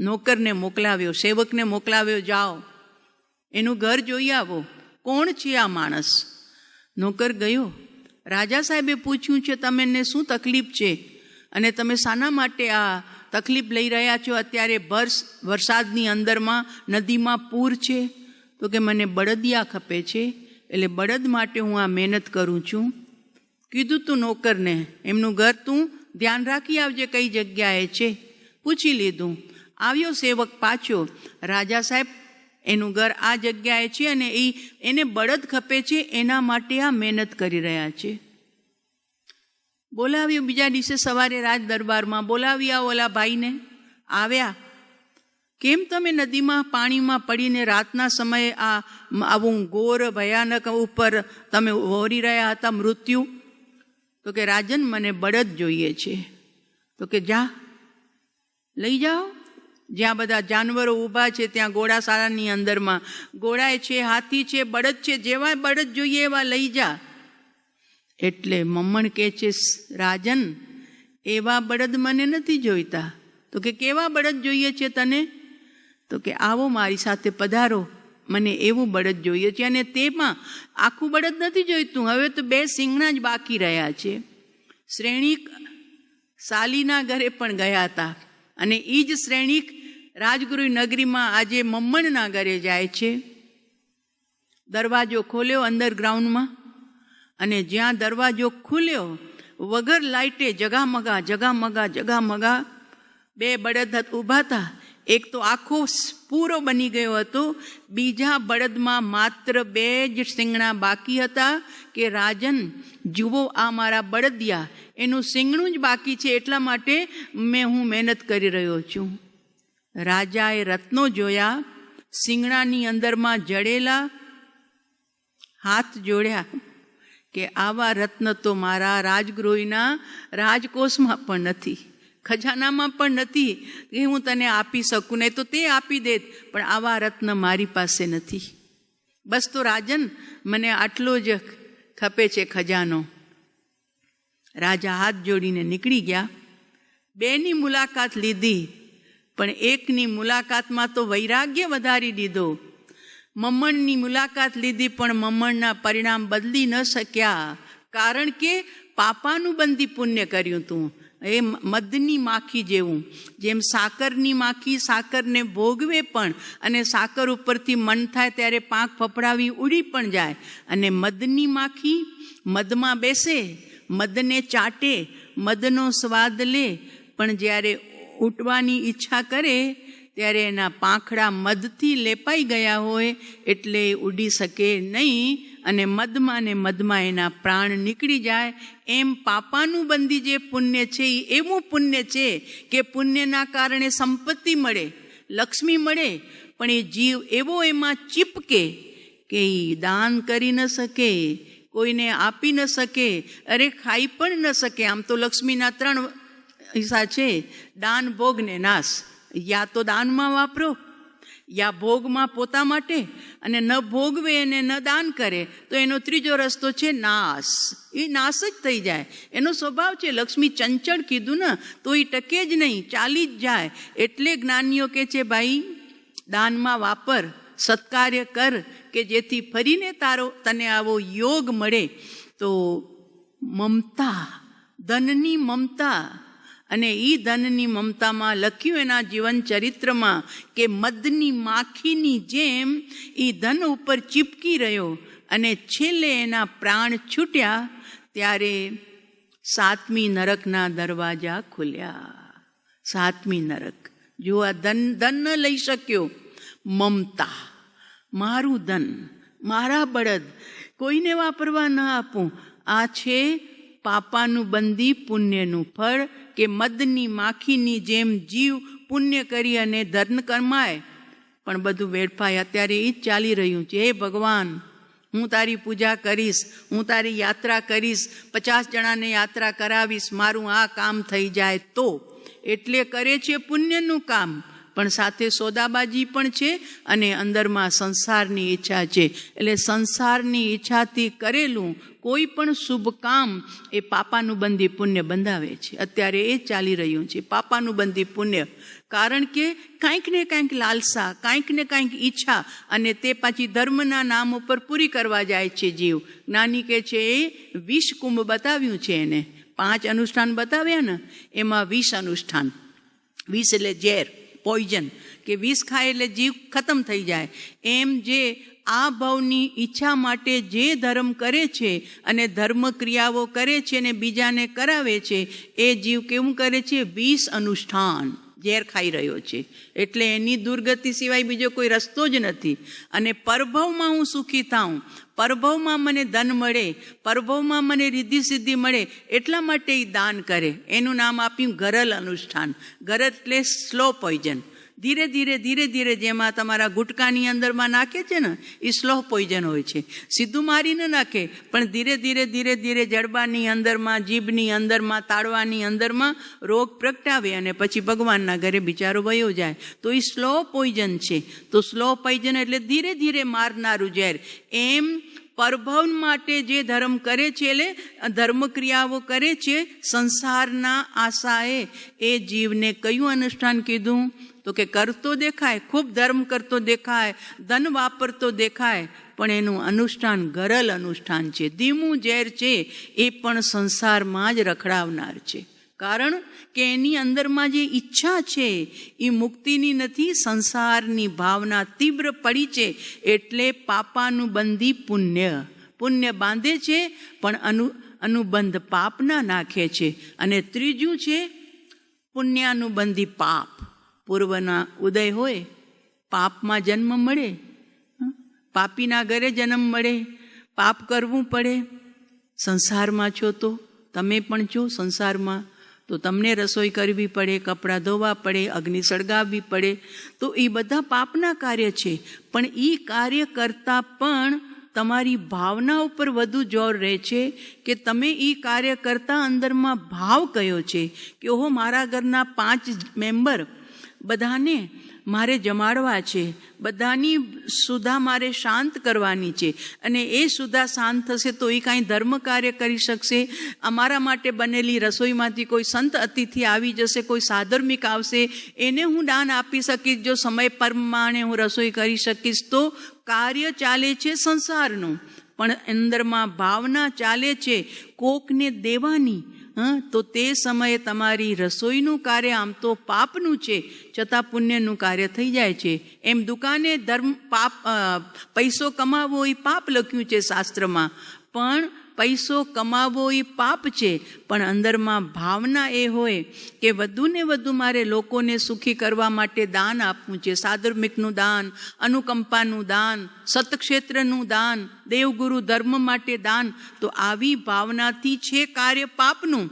નોકરને મોકલાવ્યો, સેવકને મોકલાવ્યો, જાઓ એનું ઘર જોઈ આવો, કોણ છે આ માણસ. નોકર ગયો. રાજા સાહેબે પૂછ્યું છે તમને શું તકલીફ છે અને તમે શાના માટે આ તકલીફ લઈ રહ્યા છો? અત્યારે વરસાદની અંદરમાં નદીમાં પૂર છે. તો કે મને બળદિયા ખપે છે, એટલે બળદ માટે હું આ મહેનત કરું છું. કીધું તું નોકરને એમનું ઘર તું ધ્યાન રાખી આવજે કઈ જગ્યાએ છે. પૂછી લીધું. આવ્યો સેવક પાછો, રાજા સાહેબ એનું ઘર આ જગ્યાએ છે અને એને બળદ ખપે છે, એના માટે આ મહેનત કરી રહ્યા છે. બોલાવ્યું બીજા દિવસે સવારે રાજ દરબારમાં, બોલાવ્યા ઓલા ભાઈને. આવ્યા, કેમ તમે નદીમાં પાણીમાં પડીને રાતના સમયે આવું ઘોર ભયાનક ઉપર તમે વહોરી રહ્યા હતા મૃત્યુ? તો કે રાજન, મને બળદ જોઈએ છે. તો કે જા લઈ જાઓ, જ્યાં બધા જાનવરો ઊભા છે ત્યાં ઘોડાશાળાની અંદરમાં ઘોડાય છે, હાથી છે, બળદ છે, જેવા બળદ જોઈએ એવા લઈ જા. એટલે મમ્મણ કહે છે, રાજન એવા બળદ મને નથી જોઈતા. તો કે કેવા બળદ જોઈએ છે તને? તો કે આવો મારી સાથે પધારો, મને એવું બળદ જોઈએ છે. અને તેમાં આખું બળદ નથી જોઈતું, હવે તો 2 સિંગણા જ બાકી રહ્યા છે. શ્રેણિક સાલીના ઘરે પણ ગયા હતા, અને એ જ શ્રેણિક રાજગુરુ નગરીમાં આજે મમ્મણના ઘરે જાય છે. દરવાજો ખોલ્યો અંડરગ્રાઉન્ડમાં, અને જ્યાં દરવાજો ખુલ્યો વગર લાઇટે જગામગા જગામગા જગામગા 2 બળદ ઊભા હતા. એક તો આખો પૂરો બની ગયો હતો, બીજા બળદમાં માત્ર 2 જ સિંગણા બાકી હતા. કે રાજન જુઓ, આ મારા બળદિયા, એનું સિંગણું જ બાકી છે, એટલા માટે હું મહેનત કરી રહ્યો છું. રાજાએ રત્નો જોયા, સિંગણાની અંદરમાં જડેલા, હાથ જોડ્યા કે આવા રત્ન તો મારા રાજગૃહના રાજકોષમાં પણ નથી, ખજાનામાં પણ નથી કે હું તને આપી શકું. નહીં તો તે આપી દેત, પણ આવા રત્ન મારી પાસે નથી. બસ તો રાજન, મને આટલો જ ખપે છે ખજાનો. રાજા હાથ જોડીને નીકળી ગયા. 2ની મુલાકાત લીધી, પણ 1ની મુલાકાતમાં તો વૈરાગ્ય વધારી દીધો. મમ્મણની મુલાકાત લીધી, પણ મમ્મણના પરિણામ બદલી ન શક્યા, કારણ કે પાપાનું બંધી પુણ્ય કર્યું હતું. એ મધની માખી જેવું, જેમ સાકરની માખી સાકરને ભોગવે પણ, અને સાકર ઉપરથી મન થાય ત્યારે પાંખ ફફડાવી ઉડી પણ જાય. અને મધની માખી મધમાં બેસે, મધને ચાટે, મધનો સ્વાદ લે, પણ જ્યારે ઉઠવાની ઈચ્છા કરે ત્યારે એના પાંખડા મધથી લેપાઈ ગયા હોય એટલે ઉડી શકે નહીં, અને મધમાં ને મધમાં એના પ્રાણ નીકળી જાય. એમ પાપાનું બંધી જે પુણ્ય છે એ એવું પુણ્ય છે કે પુણ્યના કારણે સંપત્તિ મળે, લક્ષ્મી મળે, પણ એ જીવ એવો એમાં ચીપકે કે એ દાન કરી ન શકે, કોઈને આપી ન શકે, અરે ખાઈ પણ ન શકે. આમ તો લક્ષ્મીના 3 હિસ્સા છે, દાન, ભોગ ને નાશ. યા તો દાનમાં વાપરો, યા ભોગમાં પોતા માટે, અને ન ભોગવે અને ન દાન કરે તો એનો ત્રીજો રસ્તો છે નાશ. એ નાશ જ થઈ જાય, એનો સ્વભાવ છે. લક્ષ્મી ચંચળ કીધું ને તો એ ટકે જ નહીં, ચાલી જ જાય. એટલે જ્ઞાનીઓ કહે છે, ભાઈ દાનમાં વાપર, સત્કાર્ય કર, કે જેથી ફરીને તને આવો યોગ મળે. તો મમતા, ધનની મમતા, અને એ ધનની મમતામાં લખ્યું એના જીવન ચરિત્રમાં કે મધની માખીની જેમ એ ધન ઉપર ચીપકી રહ્યો, અને છેલ્લે એના પ્રાણ છૂટ્યા ત્યારે 7મી નરકના દરવાજા ખુલ્યા. 7મી નરક. જો આ ધન ન લઈ શક્યો, મમતા, મારું ધન, મારા બળદ, કોઈને વાપરવા ન આપું, આ છે પાપાનું બંધી પુણ્યનું ફળ. કે મધની માખીની જેમ જીવ પુણ્ય કરી અને ધન કમાય, પણ બધું વેડફાય. અત્યારે એ જ ચાલી રહ્યું છે. હે ભગવાન, હું તારી પૂજા કરીશ, હું તારી યાત્રા કરીશ, 50 જણાને યાત્રા કરાવીશ, મારું આ કામ થઈ જાય તો. એટલે કરે છે પુણ્યનું કામ, પણ સાથે સોદાબાજી પણ છે, અને અંદરમાં સંસારની ઈચ્છા છે. એટલે સંસારની ઈચ્છાથી કરેલું કોઈ પણ શુભ કામ એ પાપાનું બંધી પુણ્ય બંધાવે છે. અત્યારે એ ચાલી રહ્યું છે, પાપાનું બંધી પુણ્ય. કારણ કે કાંઈક ને કાંઈક લાલસા, કાંઈક ને કાંઈક ઈચ્છા, અને તે પાછી ધર્મના નામ ઉપર પૂરી કરવા જાય છે જીવ. જ્ઞાની કહે છે એ 20 કુંભ બતાવ્યું છે એને, 5 અનુષ્ઠાન બતાવ્યા ને, એમાં 20 અનુષ્ઠાન. 20 એટલે ઝેર, પોઈઝન, કે 20 ખાય એટલે જીવ ખતમ થઈ જાય. એમ જે આ ભાવની ઈચ્છા માટે જે ધર્મ કરે છે અને ધર્મ ક્રિયાઓ કરે છે અને બીજાને કરાવે છે, એ જીવ કેવું કરે છે? 20 અનુષ્ઠાન. ઝેર ખાઈ રહ્યો છે. એટલે એની દુર્ગતિ સિવાય બીજો કોઈ રસ્તો જ નથી. અને પરભવમાં હું સુખી થાઉં, પરભવમાં મને ધન મળે, પરભવમાં મને રિદ્ધિ સિદ્ધિ મળે, એટલા માટે એ દાન કરે. એનું નામ આપ્યું ગરલ અનુષ્ઠાન. ગરલ એટલે સ્લો પોઈઝન. ધીરે ધીરે ધીરે ધીરે જેમાં તમારા ગુટકાની અંદરમાં નાખે છે ને, એ સ્લો પોઈઝન હોય છે. સીધું મારીને નાખે, પણ ધીરે ધીરે ધીરે ધીરે જડબાની અંદરમાં, જીભની અંદરમાં, તાળવાની અંદરમાં રોગ પ્રગટાવે અને પછી ભગવાનના ઘરે બિચારો વયો જાય. તો એ સ્લો પોઈઝન છે. તો સ્લો પોઈઝન એટલે ધીરે ધીરે મારનારું ઝેર. એમ પરભવ માટે જે ધર્મ કરે છે, એટલે ધર્મ ક્રિયાઓ કરે છે સંસારના આશાએ, એ જીવને કયું અનુષ્ઠાન કીધું? તો કે કરતો દેખાય, ખૂબ ધર્મ કરતો દેખાય, ધન વાપરતો દેખાય, પણ એનું અનુષ્ઠાન ગરલ અનુષ્ઠાન છે. ધીમું ઝેર છે, એ પણ સંસારમાં જ રખડાવનાર છે. કારણ કે એની અંદરમાં જે ઈચ્છા છે એ મુક્તિની નથી, સંસારની ભાવના તીવ્ર પડી છે. એટલે પાપાનુબંધી પુણ્ય બાંધે છે, પણ અનુબંધ પાપના નાખે છે. અને ત્રીજું છે પુણ્યાનુબંધી પાપ. પૂર્વના ઉદય હોય, પાપમાં જન્મ મળે, પાપીના ઘરે જન્મ મળે, પાપ કરવું પડે. સંસારમાં છો તો તમે પણ છો સંસારમાં, તો તમને રસોઈ કરવી પડે, કપડાં ધોવા પડે, અગ્નિ સળગાવવી પડે. તો એ બધા પાપના કાર્ય છે. પણ એ કાર્ય કરતાં પણ તમારી ભાવના ઉપર વધુ જોર રહે છે કે તમે એ કાર્ય કરતાં અંદરમાં ભાવ કયો છે કે ઓહો, મારા ઘરના 5 મેમ્બર, બધાને મારે જમાડવા છે, બધાની સુધા મારે શાંત કરવાની છે. અને એ સુધા શાંત થશે તો એ કાંઈ ધર્મ કાર્ય કરી શકશે? અમારા માટે બનેલી રસોઈમાંથી કોઈ સંત અતિથિ આવી જશે, કોઈ સાધર્મિક આવશે, એને હું દાન આપી શકીશ. જો સમય પ્રમાણે હું રસોઈ કરી શકીશ તો કાર્ય ચાલે છે સંસારનું, પણ અંદરમાં ભાવના ચાલે છે કોકને દેવાની. તો તે સમયે તમારી રસોઈનું કાર્ય આમ તો પાપનું છે, છતાં પુણ્યનું કાર્ય થઈ જાય છે. એમ દુકાને ધર્મ પાપ, પૈસો કમાવો એ પાપ લખ્યું છે શાસ્ત્રમાં, પણ પૈસો કમાવો એ પાપ છે. પણ અંદરમાં ભાવના એ હોય કે વધુ ને વધુ મારે લોકોને સુખી કરવા માટે દાન આપવું છે, સાધર્મિકનું દાન, અનુકંપાનું દાન, સતક્ષેત્રનું દાન, દેવગુરુ ધર્મ માટે દાન. તો આવી ભાવનાથી છે કાર્ય પાપનું,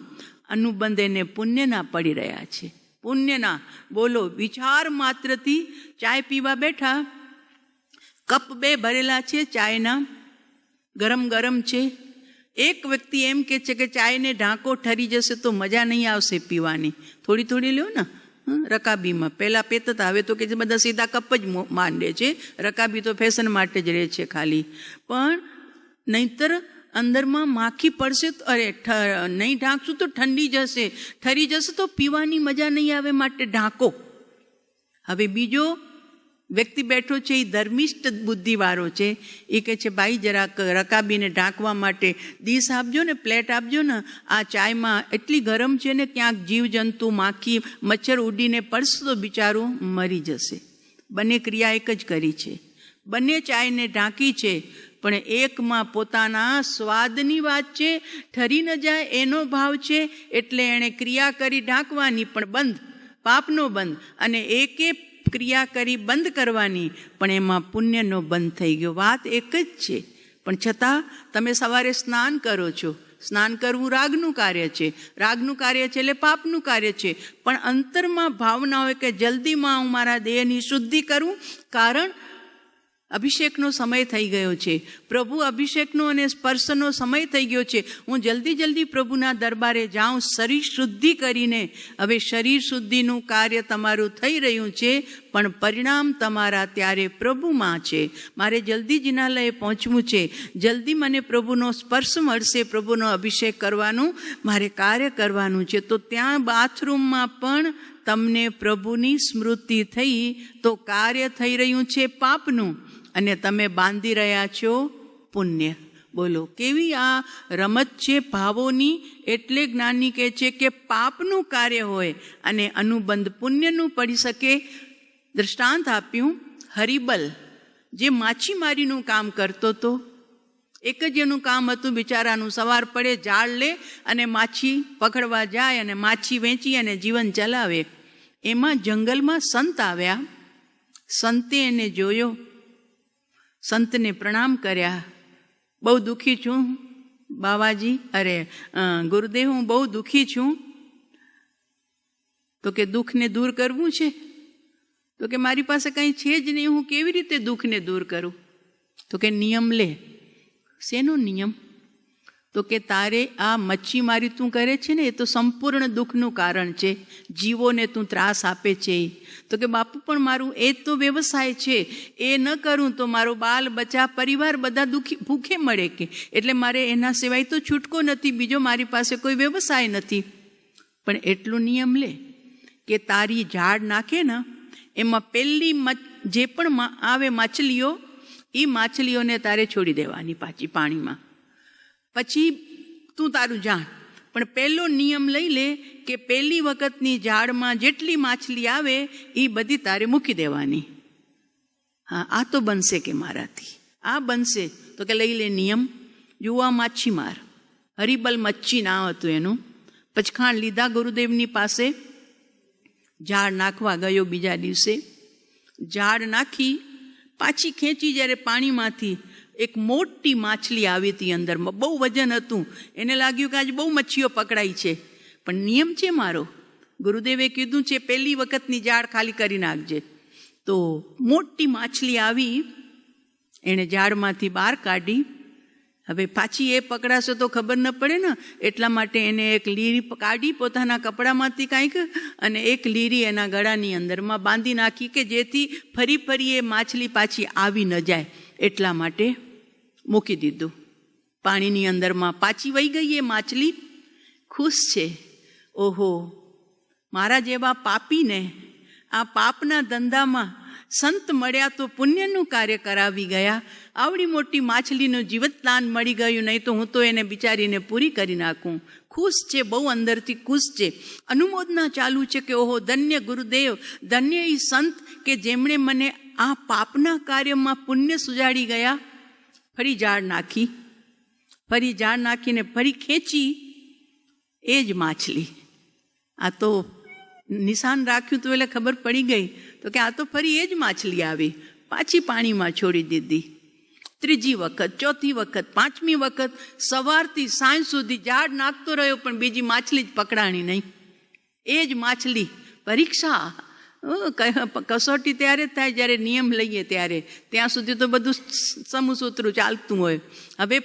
અનુબંધ એને પુણ્યના પડી રહ્યા છે. પુણ્યના બોલો, વિચાર માત્રથી ચાય પીવા બેઠા, કપ 2 ભરેલા છે ચાયના, ગરમ ગરમ છે. એક વ્યક્તિ એમ કે છે કે ચાયને ઢાંકો, ઠરી જશે તો મજા નહીં આવશે પીવાની, થોડી થોડી લ્યો ને. રકાબીમાં પહેલાં પીતા, હવે તો કે બધા સીધા કપ જ માંડે છે. રકાબી તો ફેશન માટે જ રહે છે ખાલી. પણ નહીંતર અંદરમાં માખી પડશે, અરે નહીં ઢાંકશું તો ઠંડી જશે, ઠરી જશે તો પીવાની મજા નહીં આવે, માટે ઢાંકો. હવે બીજો વ્યક્તિ બેઠો છે, એ ધર્મિષ્ઠ બુદ્ધિવાળો છે. એ કહે છે ભાઈ જરાક રકાબીને ઢાંકવા માટે ડીશ આપજો ને, પ્લેટ આપજો ને, આ ચાયમાં એટલી ગરમ છે ને ક્યાંક જીવજંતુ, માખી, મચ્છર ઉડીને પડશે તો બિચારું મરી જશે. બંને ક્રિયા એક જ કરી છે, બંને ચાયને ઢાંકી છે, પણ એકમાં પોતાના સ્વાદની વાત છે, ઠરી ન જાય એનો ભાવ છે, એટલે એણે ક્રિયા કરી ઢાંકવાની પણ બંધ, પાપનો બંધ, અને એકે ક્રિયા કરી બંધ કરવાની પણ એમાં પુણ્યનો બંધ થઈ ગયો. વાત એક જ છે, પણ છતાં તમે સવારે સ્નાન કરો છો, સ્નાન કરવું રાગનું કાર્ય છે, રાગનું કાર્ય છે એટલે પાપનું કાર્ય છે. પણ અંતરમાં ભાવના હોય કે જલ્દીમાં હું મારા દેહની શુદ્ધિ કરું, કારણ અભિષેકનો સમય થઈ ગયો છે, પ્રભુ અભિષેકનો અને સ્પર્શનો સમય થઈ ગયો છે. હું જલ્દી પ્રભુના દરબારે જાઉં શરીર શુદ્ધિ કરીને. હવે શરીર શુદ્ધિનું કાર્ય તમારું થઈ રહ્યું છે, પણ પરિણામ તમારા ત્યારે પ્રભુમાં છે. મારે જલ્દી જિનાલયે પહોંચવું છે, જલ્દી મને પ્રભુનો સ્પર્શ મળશે, પ્રભુનો અભિષેક કરવાનું મારે કાર્ય કરવાનું છે. તો ત્યાં બાથરૂમમાં પણ તમને પ્રભુની સ્મૃતિ થઈ તો કાર્ય થઈ રહ્યું છે પાપનું, અને તમે બાંધી રહ્યા છો પુણ્ય. બોલો કેવી આ રમત છે ભાવોની. એટલે જ્ઞાની કહે છે કે પાપનું કાર્ય હોય અને અનુબંધ પુણ્યનું પડી શકે. દૃષ્ટાંત આપ્યું, હરિબલ જે માછીમારીનું કામ કરતો હતો, એક જ એનું કામ હતું, બિચારાનું સવાર પડે જાળ લે અને માછી પકડવા જાય અને માછી વેચી અને જીવન ચલાવે. એમાં જંગલમાં સંત આવ્યા. સંતે એને જોયો, સંતને પ્રણામ કર્યા. બહુ દુઃખી છું બાવાજી, અરે ગુરુદેવ, હું બહુ દુઃખી છું. તો કે દુઃખને દૂર કરવું છે? તો કે મારી પાસે કંઈ છે જ નહીં, હું કેવી રીતે દુઃખને દૂર કરું? તો કે નિયમ લે. શેનો નિયમ? તો કે તારે આ મચ્છીમારી તું કરે છે ને, એ તો સંપૂર્ણ દુઃખનું કારણ છે. જીવોને તું ત્રાસ આપે છે. તો કે બાપુ, પણ મારું એ તો વ્યવસાય છે, એ ન કરું તો મારો બાલ બચ્ચા પરિવાર બધા દુઃખી ભૂખે મળે કે, એટલે મારે એના સિવાય તો છૂટકો નથી, બીજો મારી પાસે કોઈ વ્યવસાય નથી. પણ એટલો નિયમ લે કે તારી ઝાડ નાખે ને, એમાં પહેલી જે પણ આવે માછલીઓ, એ માછલીઓને તારે છોડી દેવાની પાછી પાણીમાં. પછી તું તારું જાણ, પણ પહેલો નિયમ લઈ લે કે પહેલી વખતની ઝાડમાં જેટલી માછલી આવે એ બધી તારે મૂકી દેવાની. હા, આ તો બનશે કે મારાથી? આ બનશે. તો કે લઈ લે નિયમ. યુવા માછીમાર, હરિબલ મચ્છી ના હતું એનું. પચખાણ લીધા ગુરુદેવની પાસે, ઝાડ નાખવા ગયો. બીજા દિવસે ઝાડ નાખી પાછી ખેંચી જ્યારે પાણીમાંથી, એક મોટી માછલી આવી હતી અંદરમાં, બહુ વજન હતું. એને લાગ્યું કે આજે બહુ મચ્છીઓ પકડાઈ છે, પણ નિયમ છે મારો. ગુરુદેવે કીધું છે પહેલી વખતની ઝાડ ખાલી કરી નાખજે. તો મોટી માછલી આવી, એણે ઝાડમાંથી બહાર કાઢી. હવે પાછી એ પકડાશે તો ખબર ન પડે ને, એટલા માટે એને એક લીરી કાઢી પોતાના કપડામાંથી કાંઈક, અને એક લીરી એના ગળાની અંદરમાં બાંધી નાખી, કે જેથી ફરી ફરી એ માછલી પાછી આવી ન જાય. એટલા માટે મૂકી દીધું પાણીની અંદરમાં. પાછી વહી ગઈ એ માછલી, ખુશ છે. ઓહો, મારા જેવા પાપીને આ પાપના ધંધામાં સંત મળ્યા તો પુણ્યનું કાર્ય કરાવી ગયા. આવડી મોટી માછલીનું જીવતદાન મળી ગયું, નહીં તો હું તો એને બિચારીને પૂરી કરી નાખું. ખુશ છે, બહુ અંદરથી ખુશ છે. અનુમોદના ચાલુ છે કે ઓહો, ધન્ય ગુરુદેવ, ધન્ય એ સંત કે જેમણે મને આ પાપના કાર્યમાં પુણ્ય સુજાડી ગયા. ફરી ઝાડ નાખી, ફરી ઝાડ નાખીને ફરી ખેંચી, એ જ માછલી. આ તો નિશાન રાખ્યું તો એટલે ખબર પડી ગઈ. તો કે આ તો ફરી એ જ માછલી આવી, પાછી પાણીમાં છોડી દીધી. ત્રીજી વખત, ચોથી વખત, પાંચમી વખત, સવારથી સાંજ સુધી ઝાડ નાખતો રહ્યો, પણ બીજી માછલી જ પકડાણી નહીં. એ જ માછલી. પરીક્ષા, કસોટી ત્યારે થાય જ્યારે નિયમ લઈએ ત્યારે. ત્યાં સુધી તો બધું સમસૂત્રું ચાલતું હોય. હવે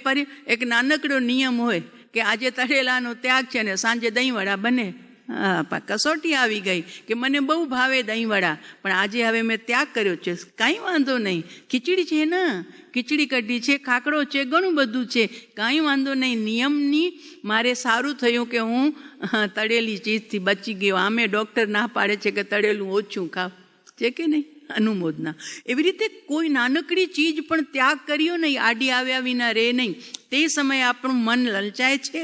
એક નાનકડો નિયમ હોય કે આજે તળેલાનો ત્યાગ છે ને સાંજે દહીંવડા બને. હા, કસોટી આવી ગઈ કે મને બહુ ભાવે દહીંવડા, પણ આજે હવે મેં ત્યાગ કર્યો છે. કાંઈ વાંધો નહીં, ખીચડી છે ને, ખીચડી કઢી છે, ખાકડો છે, ઘણું બધું છે, કાંઈ વાંધો નહીં. નિયમની મારે સારું થયું કે હું તળેલી ચીજથી બચી ગયો. આમે ડૉક્ટર ના પાડે છે કે તળેલું ઓછું ખાવ, છે કે નહીં? અનુમોદના. એવી રીતે કોઈ નાનકડી ચીજ પણ ત્યાગ કર્યો નહીં, આડી આવ્યા વિના રહે નહીં. તે સમયે આપણું મન લલચાય છે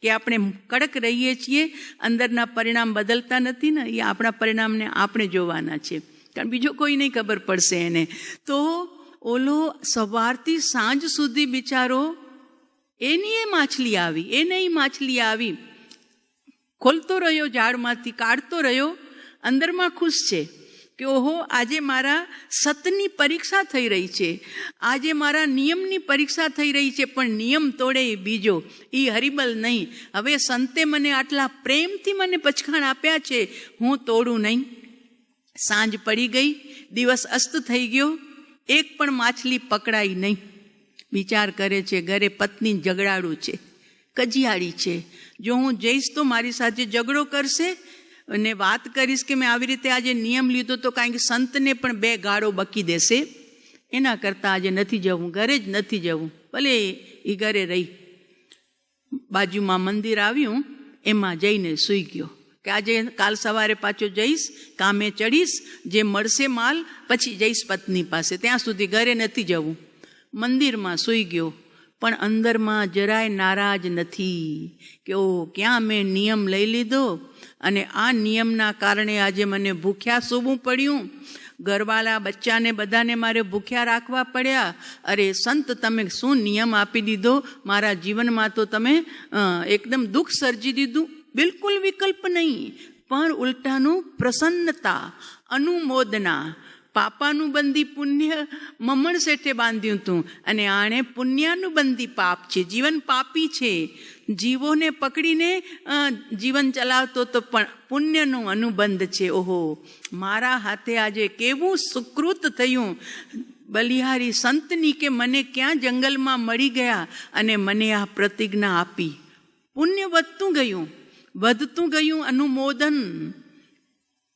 કે આપણે કડક રહીએ છીએ, અંદરના પરિણામ બદલતા નથી ને, એ આપણા પરિણામને આપણે જોવાના છે, કારણ બીજો કોઈ નહીં ખબર પડશે એને. તો ઓલો સવારથી સાંજ સુધી બિચારો, એની એ માછલી આવી, એને એ માછલી આવી, ખોલતો રહ્યો ઝાડમાંથી, કાઢતો રહ્યો, અંદરમાં ખુશ છે કે ઓહો, આજે મારા સતની પરીક્ષા થઈ રહી છે, આજે મારા નિયમની પરીક્ષા થઈ રહી છે. પણ નિયમ તોડે એ બીજો, એ હરિબલ નહીં. હવે સંતે મને આટલા પ્રેમથી મને પચખાણ આપ્યા છે, હું તોડું નહીં. સાંજ પડી ગઈ, દિવસ અસ્ત થઈ ગયો, એક પણ માછલી પકડાઈ નહીં. વિચાર કરે છે, ઘરે પત્ની ઝઘડાડું છે, કજિયાળી છે, જો હું જઈશ તો મારી સાથે ઝઘડો કરશે અને વાત કરીશ કે મેં આવી રીતે આજે નિયમ લીધો તો કાંઈક સંતને પણ બે ગાળો બકી દેશે. એના કરતાં આજે નથી જવું, ઘરે જ નથી જવું. ભલે એ ઘરે રહી. બાજુમાં મંદિર આવ્યું, એમાં જઈને સૂઈ ગયો કે આજે કાલ સવારે પાછો જઈશ, કામે ચડીશ, જે મળશે માલ પછી જઈશ પત્ની પાસે, ત્યાં સુધી ઘરે નથી જવું. મંદિરમાં સૂઈ ગયો, પણ અંદરમાં જરાય નારાજ નથી કે ઓ, ક્યાં મેં નિયમ લઈ લીધો અને આ નિયમના કારણે આજે મને ભૂખ્યા સૂવું પડ્યું, ઘરવાળા બચ્ચાને બધાને મારે ભૂખ્યા રાખવા પડ્યા. અરે સંત, તમે શું નિયમ આપી દીધો મારા જીવનમાં, તો તમે એકદમ દુઃખ સર્જી દીધું. બિલકુલ વિકલ્પ નહીં, પણ ઉલટાનું પ્રસન્નતા, અનુમોદના. પાપાનું બંધી પુણ્ય મમણ શેઠે બાંધ્યું હતું અને આણે પુણ્યાનું બંધી પાપ છે. જીવન પાપી છે, જીવોને પકડીને જીવન ચલાવતો તો પણ પુણ્યનો અનુબંધ છે. ઓહો, મારા હાથે આજે કેવું સુકૃત થયું બલિહારી સંતની કે મને ક્યાં જંગલમાં મળી ગયા અને મને આ પ્રતિજ્ઞા આપી. પુણ્ય વધતું ગયું અનુમોદન.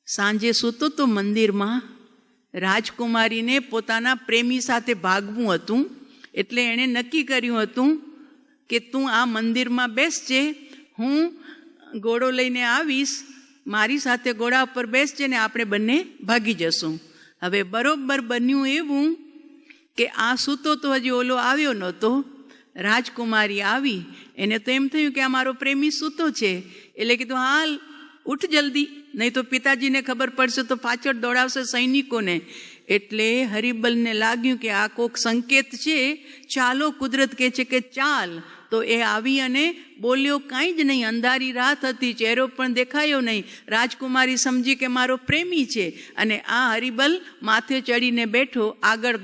સાંજે સૂતો તો મંદિરમાં, રાજકુમારીને પોતાના પ્રેમી સાથે ભાગવું હતું, એટલે એણે નક્કી કર્યું હતું કે તું આ મંદિરમાં બેસજે, હું ઘોડો લઈને આવીશ, મારી સાથે ઘોડા ઉપર બેસજે ને આપણે બંને ભાગી જશું. હવે બરોબર બન્યું એવું કે આ સૂતો તો હજી ઓલો આવ્યો નહોતો. રાજકુમારી આવી, એને તો એમ થયું કે આ મારો પ્રેમી સૂતો છે, એટલે કીધું હાલ ઉઠ જલ્દી, નહીં તો પિતાજીને ખબર પડશે તો પાછળ દોડાવશે સૈનિકોને. એટલે હરિબલને લાગ્યું કે આ કોક સંકેત છે, ચાલો, કુદરત કહે છે કે ચાલ. તો એ આવી અને બોલ્યો કાંઈ જ નહીં. અંધારી રાત હતી, ચહેરો પણ દેખાયો નહીં. રાજકુમારી સમજી કે મારો પ્રેમી છે અને આ હરિબલ માથે ચડીને બેઠો. આગળ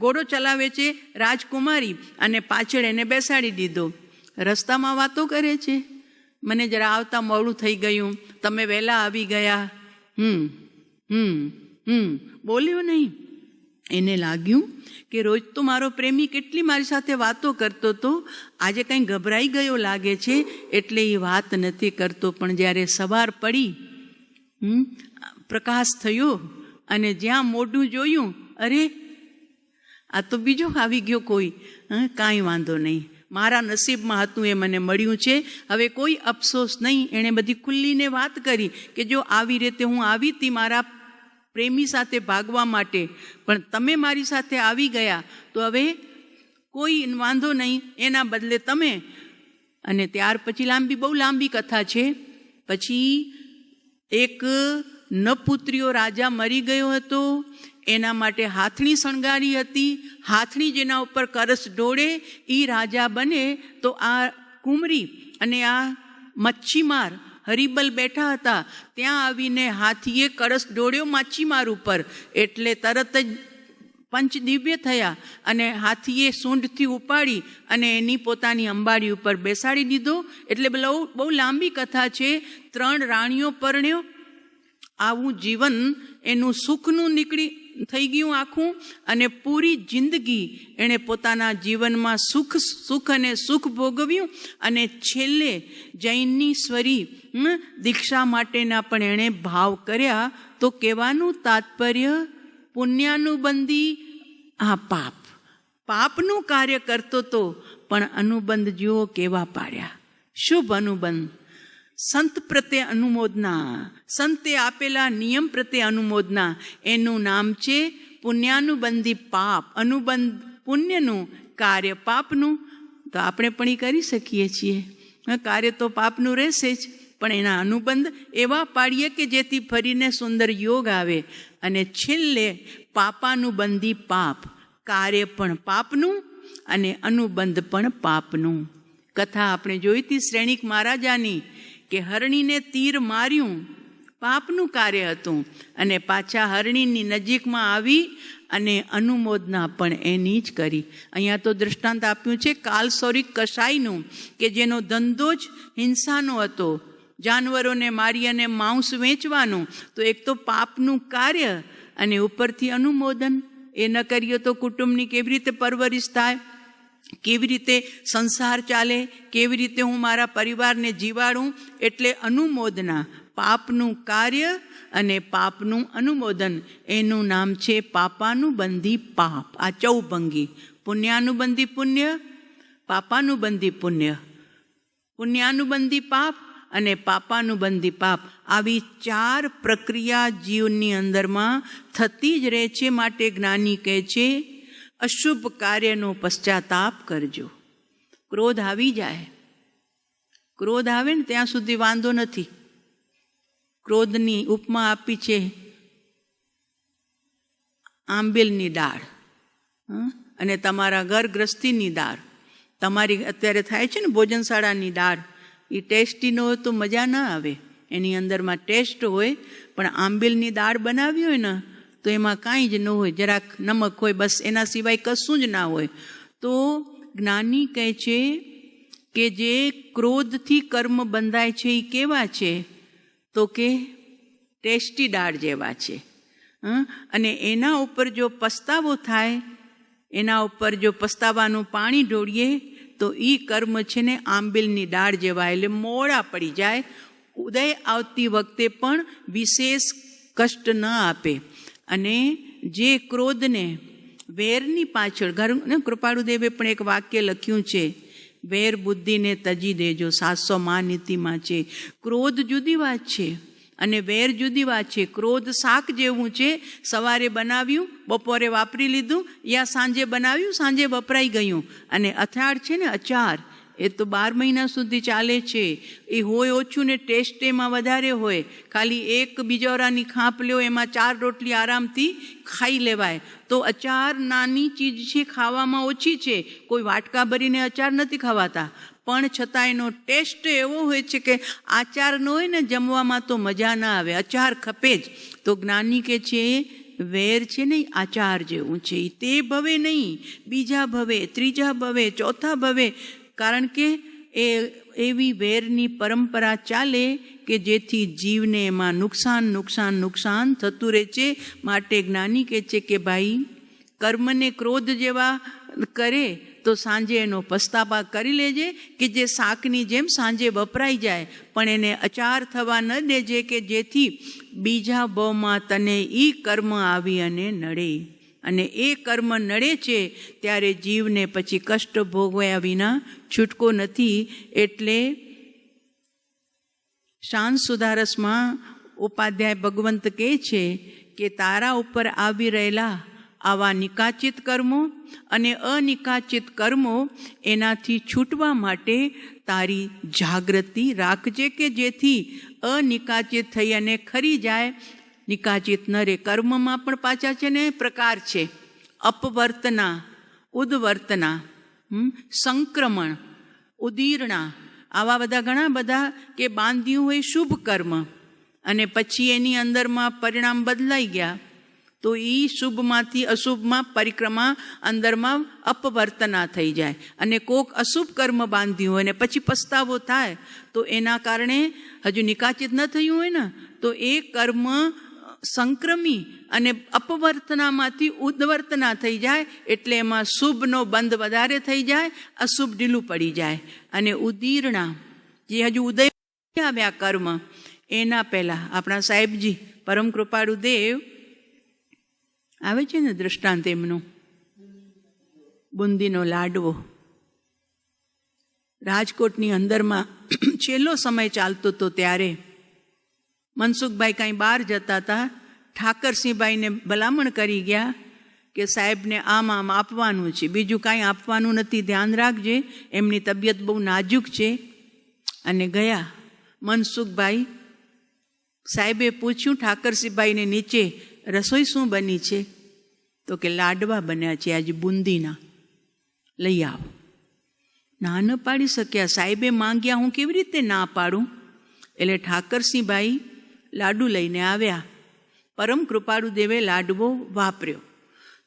ઘોડો ચલાવે છે રાજકુમારી અને પાછળ એને બેસાડી દીધો. રસ્તામાં વાતો કરે છે, મને જરા આવતા મોડું થઈ ગયું, તમે વહેલા આવી ગયા. બોલ્યો નહીં. એને લાગ્યું કે રોજ તો મારો પ્રેમી કેટલી મારી સાથે વાતો કરતો હતો, આજે કંઈ ગભરાઈ ગયો લાગે છે એટલે એ વાત નથી કરતો. પણ જ્યારે સવાર પડી, પ્રકાશ થયો અને જ્યાં મોઢું જોયું, અરે આ તો બીજો આવી ગયો કોઈ. કાંઈ વાંધો નહીં, મારા નસીબમાં હતું એ મને મળ્યું છે, હવે કોઈ અફસોસ નહીં. એણે બધી ખુલ્લીને વાત કરી કે જો આવી રીતે હું આવી હતી મારા પ્રેમી સાથે ભાગવા માટે, પણ તમે મારી સાથે આવી ગયા તો હવે કોઈ વાંધો નહીં, એના બદલે તમે. અને ત્યાર પછી બહુ લાંબી કથા છે. પછી એક નપુત્રીઓ રાજા મરી ગયો હતો, એના માટે હાથણી શણગારી હતી. હાથણી જેના ઉપર કરસ ઢોળે એ રાજા બને. તો આ કુંવરી અને આ મચ્છીમાર હરિબલ બેઠા હતા, ત્યાં આવીને હાથીએ કળશ ઢોળ્યો માછીમાર ઉપર, એટલે તરત જ પંચ દિવ્ય થયા અને હાથીએ સૂંઢથી ઉપાડી અને એની પોતાની અંબાડી ઉપર બેસાડી દીધો. એટલે બહુ લાંબી કથા છે. 3 રાણીઓ પરણ્યો. આવું જીવન એનું સુખનું થઈ ગયું આખું, અને પૂરી જિંદગી એણે પોતાના જીવનમાં સુખ અને સુખ ભોગવ્યું. અને છેલ્લે જૈનની સ્વરી દીક્ષા માટેના પણ એણે ભાવ કર્યા. તો કહેવાનું તાત્પર્ય, પુણ્યાનુબંધી આ પાપનું કાર્ય કરતો તો પણ અનુબંધ જુઓ કેવા પાડ્યા. શુભ અનુબંધ, સંત પ્રત્યે અનુમોદના, સંતે આપેલા નિયમ પ્રત્યે અનુમોદના, એનું નામ છે પુણ્યાનુબંધી પાપ. અનુબંધ પુણ્યનું, કાર્ય પાપનું. તો આપણે પણ એ કરી શકીએ છીએ. કાર્ય તો પાપનું રહેશે જ, પણ એના અનુબંધ એવા પાડીએ કે જેથી ફરીને સુંદર યોગ આવે. અને છેલ્લે પાપાનુબંધી પાપ, કાર્ય પણ પાપનું અને અનુબંધ પણ પાપનું. કથા આપણે જોઈ હતી શ્રેણિક મહારાજાની કે હરણીને તીર માર્યું, પાપનું કાર્ય હતું, અને પાછા હરણીની નજીકમાં આવી અને અનુમોદના પણ એની જ કરી. અહીંયા તો દૃષ્ટાંત આપ્યું છે કાલસોરિક કસાઈનું, કે જેનો ધંધો જ હિંસાનો હતો, જાનવરોને મારી અને માંસ વેચવાનું. તો એક તો પાપનું કાર્ય અને ઉપરથી અનુમોદન. એ ન કરીએ તો કુટુંબની કેવી રીતે પરવરિશ થાય, કેવી રીતે સંસાર ચાલે, કેવી રીતે હું મારા પરિવારને જીવાડું. એટલે અનુમોદના, પાપનું કાર્ય અને પાપનું અનુમોદન, એનું નામ છે પાપાનુબંધી પાપ. આ ચૌભંગી, પુણ્યાનુબંધી પુણ્ય, પાપાનુબંધી પુણ્ય, પુણ્યાનુબંધી પાપ અને પાપાનુબંધી પાપ. આવી 4 પ્રક્રિયા જીવની અંદરમાં થતી જ રહે છે. માટે જ્ઞાની કહે છે અશુભ કાર્યનો પશ્ચાતાપ કરજો. ક્રોધ આવી જાય, ક્રોધ આવે ને ત્યાં સુધી વાંધો નથી. ક્રોધની ઉપમા આપી છે આંબેલની દાળ અને તમારા ઘર ગ્રસ્તીની દાળ. તમારી અત્યારે થાય છે ને ભોજનશાળાની દાળ, એ ટેસ્ટી ન હોય તો મજા ના આવે. એની અંદરમાં ટેસ્ટ હોય, પણ આંબીલની દાળ બનાવી હોય ને તો એમાં કાંઈ જ ન હોય, જરાક નમક હોય, બસ એના સિવાય કશું જ ના હોય. તો જ્ઞાની કહે છે કે જે ક્રોધથી કર્મ બંધાય છે એ કેવા છે? તો કે ટેસ્ટી દાળ જેવા છે. અને એના ઉપર જો પસ્તાવો થાય, એના ઉપર જો પસ્તાવાનું પાણી ઢોળીએ તો એ કર્મ છે ને આંબીલની દાળ જેવા, એટલે મોડા પડી જાય. ઉદય આવતી વખતે પણ વિશેષ કષ્ટ ન આપે. અને જે ક્રોધને વેરની પાછળ, કૃપાળુદેવે પણ એક વાક્ય લખ્યું છે, વેર બુદ્ધિને તજી દેજો, 700 નીતિમાં છે. ક્રોધ જુદી વાત છે અને વેર જુદી વાત છે. ક્રોધ શાક જેવું છે, સવારે બનાવ્યું, બપોરે વાપરી લીધું, યા સાંજે બનાવ્યું, સાંજે વપરાઈ ગયું. અને અથાળ છે ને અચાર, એ તો 12 મહિના સુધી ચાલે છે. એ હોય ઓછું ને ટેસ્ટ એમાં વધારે હોય. ખાલી એક બિજોરાની ખાંપ લ્યો, એમાં 4 રોટલી આરામથી ખાઈ લેવાય. તો અચાર નાની ચીજ છે, ખાવામાં ઓછી છે. કોઈ વાટકા ભરીને અચાર નથી ખવાતા, પણ છતાં એનો ટેસ્ટ એવો હોય છે કે આચાર ન હોય ને જમવામાં તો મજા ના આવે, અચાર ખપે જ. તો જ્ઞાની કે છે વેર છે ને આચાર જેવું છે. તે ભવે નહીં, બીજા ભવે, ત્રીજા ભવે, ચોથા ભવે. કારણ કે એ એવી વેરની પરંપરા ચાલે કે જેથી જીવને એમાં નુકસાન નુકસાન નુકસાન થતું રહે છે. માટે જ્ઞાની કહે છે કે ભાઈ, કર્મને ક્રોધ જેવા કરે તો સાંજે એનો પસ્તાપા કરી લેજે, કે જે શાકની જેમ સાંજે વપરાઈ જાય, પણ એને અચાર થવા ન દેજે કે જેથી બીજા ભાવમાં તને ઈ કર્મ આવી અને નડે. અને એ કર્મ નડે છે ત્યારે જીવને પછી કષ્ટ ભોગવ્યા વિના છૂટકો નથી. એટલે શાંત સુધારસમાં ઉપાધ્યાય ભગવંત કહે છે કે તારા ઉપર આવી રહેલા આવા નિકાચિત કર્મો અને અનિકાચિત કર્મો, એનાથી છૂટવા માટે તારી જાગૃતિ રાખજે કે જેથી અનિકાચિત થઈ અને ખરી જાય, નિકાચિત ન રે. કર્મમાં પણ પાછા છે ને પ્રકાર છે, અપવર્તના, ઉદ્વર્તના, સંક્રમણ, ઉદીર્ણા, આવા બધા ઘણા બધા કે બાંધ્યું હોય શુભ કર્મ અને પછી એની અંદરમાં પરિણામ બદલાઈ ગયા, તો એ શુભમાંથી અશુભમાં પરિક્રમા અંદરમાં અપવર્તના થઈ જાય. અને કોક અશુભ કર્મ બાંધ્યું હોય ને પછી પસ્તાવો થાય, તો એના કારણે હજુ નિકાચિત ન થયું હોય ને તો એ કર્મ સંક્રમી અને અપવર્તનામાંથી ઉદ્વર્તના થઈ જાય. એટલે એમાં શુભનો બંધ વધારે થઈ જાય, અશુભ ઢીલું પડી જાય. અને ઉદીર્ણા, જે હજુ ઉદય આવ્યા કર્મ, એના પહેલા આપણા સાહેબજી પરમ કૃપાળુ દેવ આવે છે ને દ્રષ્ટાંત એમનું, બુંદીનો લાડવો. રાજકોટની અંદરમાં છેલ્લો સમય ચાલતો હતો ત્યારે મનસુખભાઈ કાંઈ બહાર જતા હતા, ઠાકરસિંહભાઈને ભલામણ કરી ગયા કે સાહેબને આમ આમ આપવાનું છે, બીજું કાંઈ આપવાનું નથી, ધ્યાન રાખજે, એમની તબિયત બહુ નાજુક છે. અને ગયા મનસુખભાઈ. સાહેબે પૂછ્યું ઠાકરસિંહભાઈને, નીચે રસોઈ શું બની છે? તો કે લાડવા બન્યા છે આજે બુંદીના, લઈ આવો. ના ન પાડી શક્યા. સાહેબે માંગ્યા, હું કેવી રીતે ના પાડું? એટલે ઠાકરસિંહભાઈ લાડુ લઈને આવ્યા. પરમ કૃપાળુ દેવે લાડવો વાપર્યો.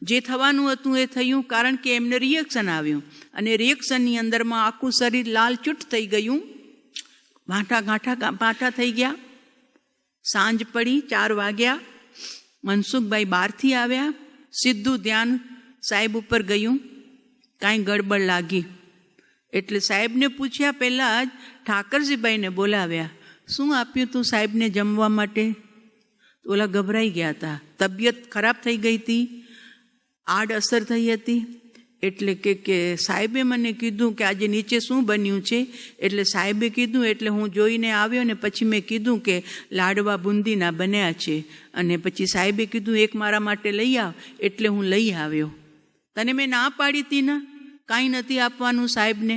જે થવાનું હતું એ થયું, કારણ કે એમને રિએક્શન આવ્યું. અને રિએક્શનની અંદરમાં આખું શરીર લાલચૂટ થઈ ગયું, ગાંઠા થઈ ગયા. સાંજ પડી, 4 વાગ્યા. મનસુખભાઈ બહારથી આવ્યા, સીધું ધ્યાન સાહેબ ઉપર ગયું. કાંઈ ગડબડ લાગી એટલે સાહેબને પૂછ્યા પહેલાં જ ઠાકરજીભાઈને બોલાવ્યા. શું આપ્યું તું સાહેબને જમવા માટે? ઓલા ગભરાઈ ગયા હતા, તબિયત ખરાબ થઈ ગઈ હતી, આડ અસર થઈ હતી. એટલે કે સાહેબે મને કીધું કે આજે નીચે શું બન્યું છે? એટલે સાહેબે કીધું, એટલે હું જોઈને આવ્યો ને પછી મેં કીધું કે લાડવા બુંદીના બન્યા છે. અને પછી સાહેબે કીધું એક મારા માટે લઈ આવ, એટલે હું લઈ આવ્યો. તને મેં ના પાડી હતી ને, કાંઈ નથી આપવાનું સાહેબને.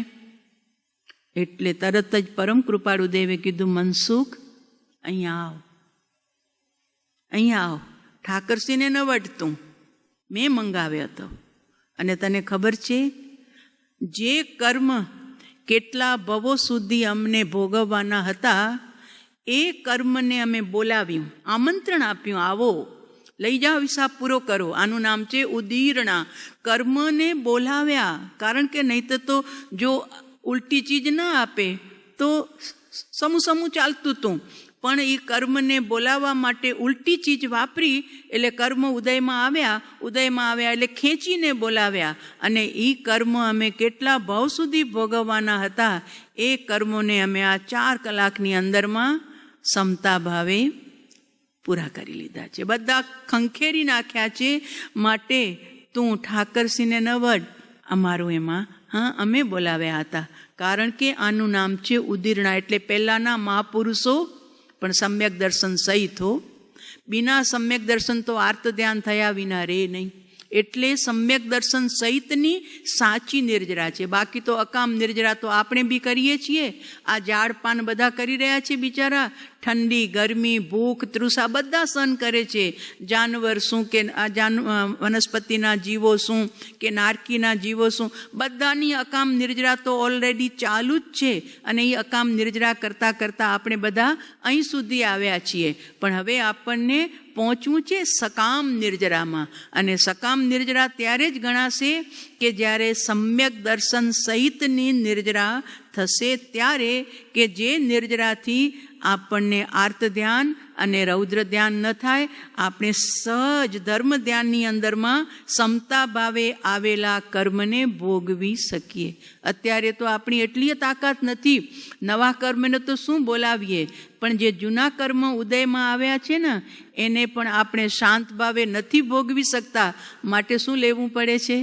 એટલે તરત જ પરમ કૃપાળુ દેવે કીધું, મનસુખ અહીંયા આવ, અહીંયા આવ. ઠાકરસિંહને ન વટતું, મેં મંગાવ્યો હતો. અને તને ખબર છે, જે કર્મ કેટલા ભવો સુધી અમને ભોગવવાના હતા એ કર્મને અમે બોલાવ્યું, આમંત્રણ આપ્યું, આવો લઈ જાઓ, હિસાબ પૂરો કરો. આનું નામ છે ઉદીરણા. કર્મને બોલાવ્યા, કારણ કે નહીં તો જો ઉલટી ચીજ ના આપે તો સમૂહ ચાલતું હતું, પણ એ કર્મને બોલાવવા માટે ઉલટી ચીજ વાપરી એટલે કર્મ ઉદયમાં આવ્યા એટલે ખેંચીને બોલાવ્યા. અને એ કર્મ અમે કેટલા ભાવ સુધી ભોગવવાના હતા એ કર્મોને અમે આ 4 કલાકની અંદરમાં સમતા ભાવે પૂરા કરી લીધા છે. બધા ખંખેરી નાખ્યા છે. માટે તું ઠાકરસિંહને ન વડ, અમારું એમાં અમે બોલાવ્યા હતા. કારણ કે આનું નામ છે ઉદીરણા. એટલે પહેલાંના મહાપુરુષો પણ સમ્યક દર્શન સહિત હો. બિના સમ્યક દર્શન તો આર્ત ધ્યાન થયા વિના રે નહીં. એટલે સમ્યક દર્શન સહિતની સાચી નિર્જરા છે. બાકી તો અકામ નિર્જરા તો આપણે બી કરીએ છીએ. આ ઝાડ પાન બધા કરી રહ્યા છે બિચારા. ઠંડી, ગરમી, ભૂખ, તૃષા બધા સહન કરે છે. જાનવર શું કે વનસ્પતિના જીવો શું કે નારકીના જીવો શું, બધાની અકામ નિર્જરા તો ઓલરેડી ચાલુ જ છે. અને એ અકામ નિર્જરા કરતાં કરતાં આપણે બધા અહીં સુધી આવ્યા છીએ. પણ હવે આપણને પહોંચવું છે સકામ નિર્જરામાં. અને સકામ નિર્જરા ત્યારે જ ગણાશે કે જ્યારે સમ્યક દર્શન સહિતની નિર્જરા થશે, ત્યારે કે જે નિર્જરાથી આપણને આર્ત ધ્યાન અને રૌદ્ર ધ્યાન ન થાય, આપણે સહજ ધર્મ ધ્યાનની અંદરમાં સમતા ભાવે આવેલા કર્મને ભોગવી શકીએ. અત્યારે તો આપણી એટલી તાકાત નથી. નવા કર્મને તો શું બોલાવીએ, પણ જે જૂના કર્મ ઉદયમાં આવ્યા છે ને એને પણ આપણે શાંત ભાવે નથી ભોગવી શકતા. માટે શું લેવું પડે છે?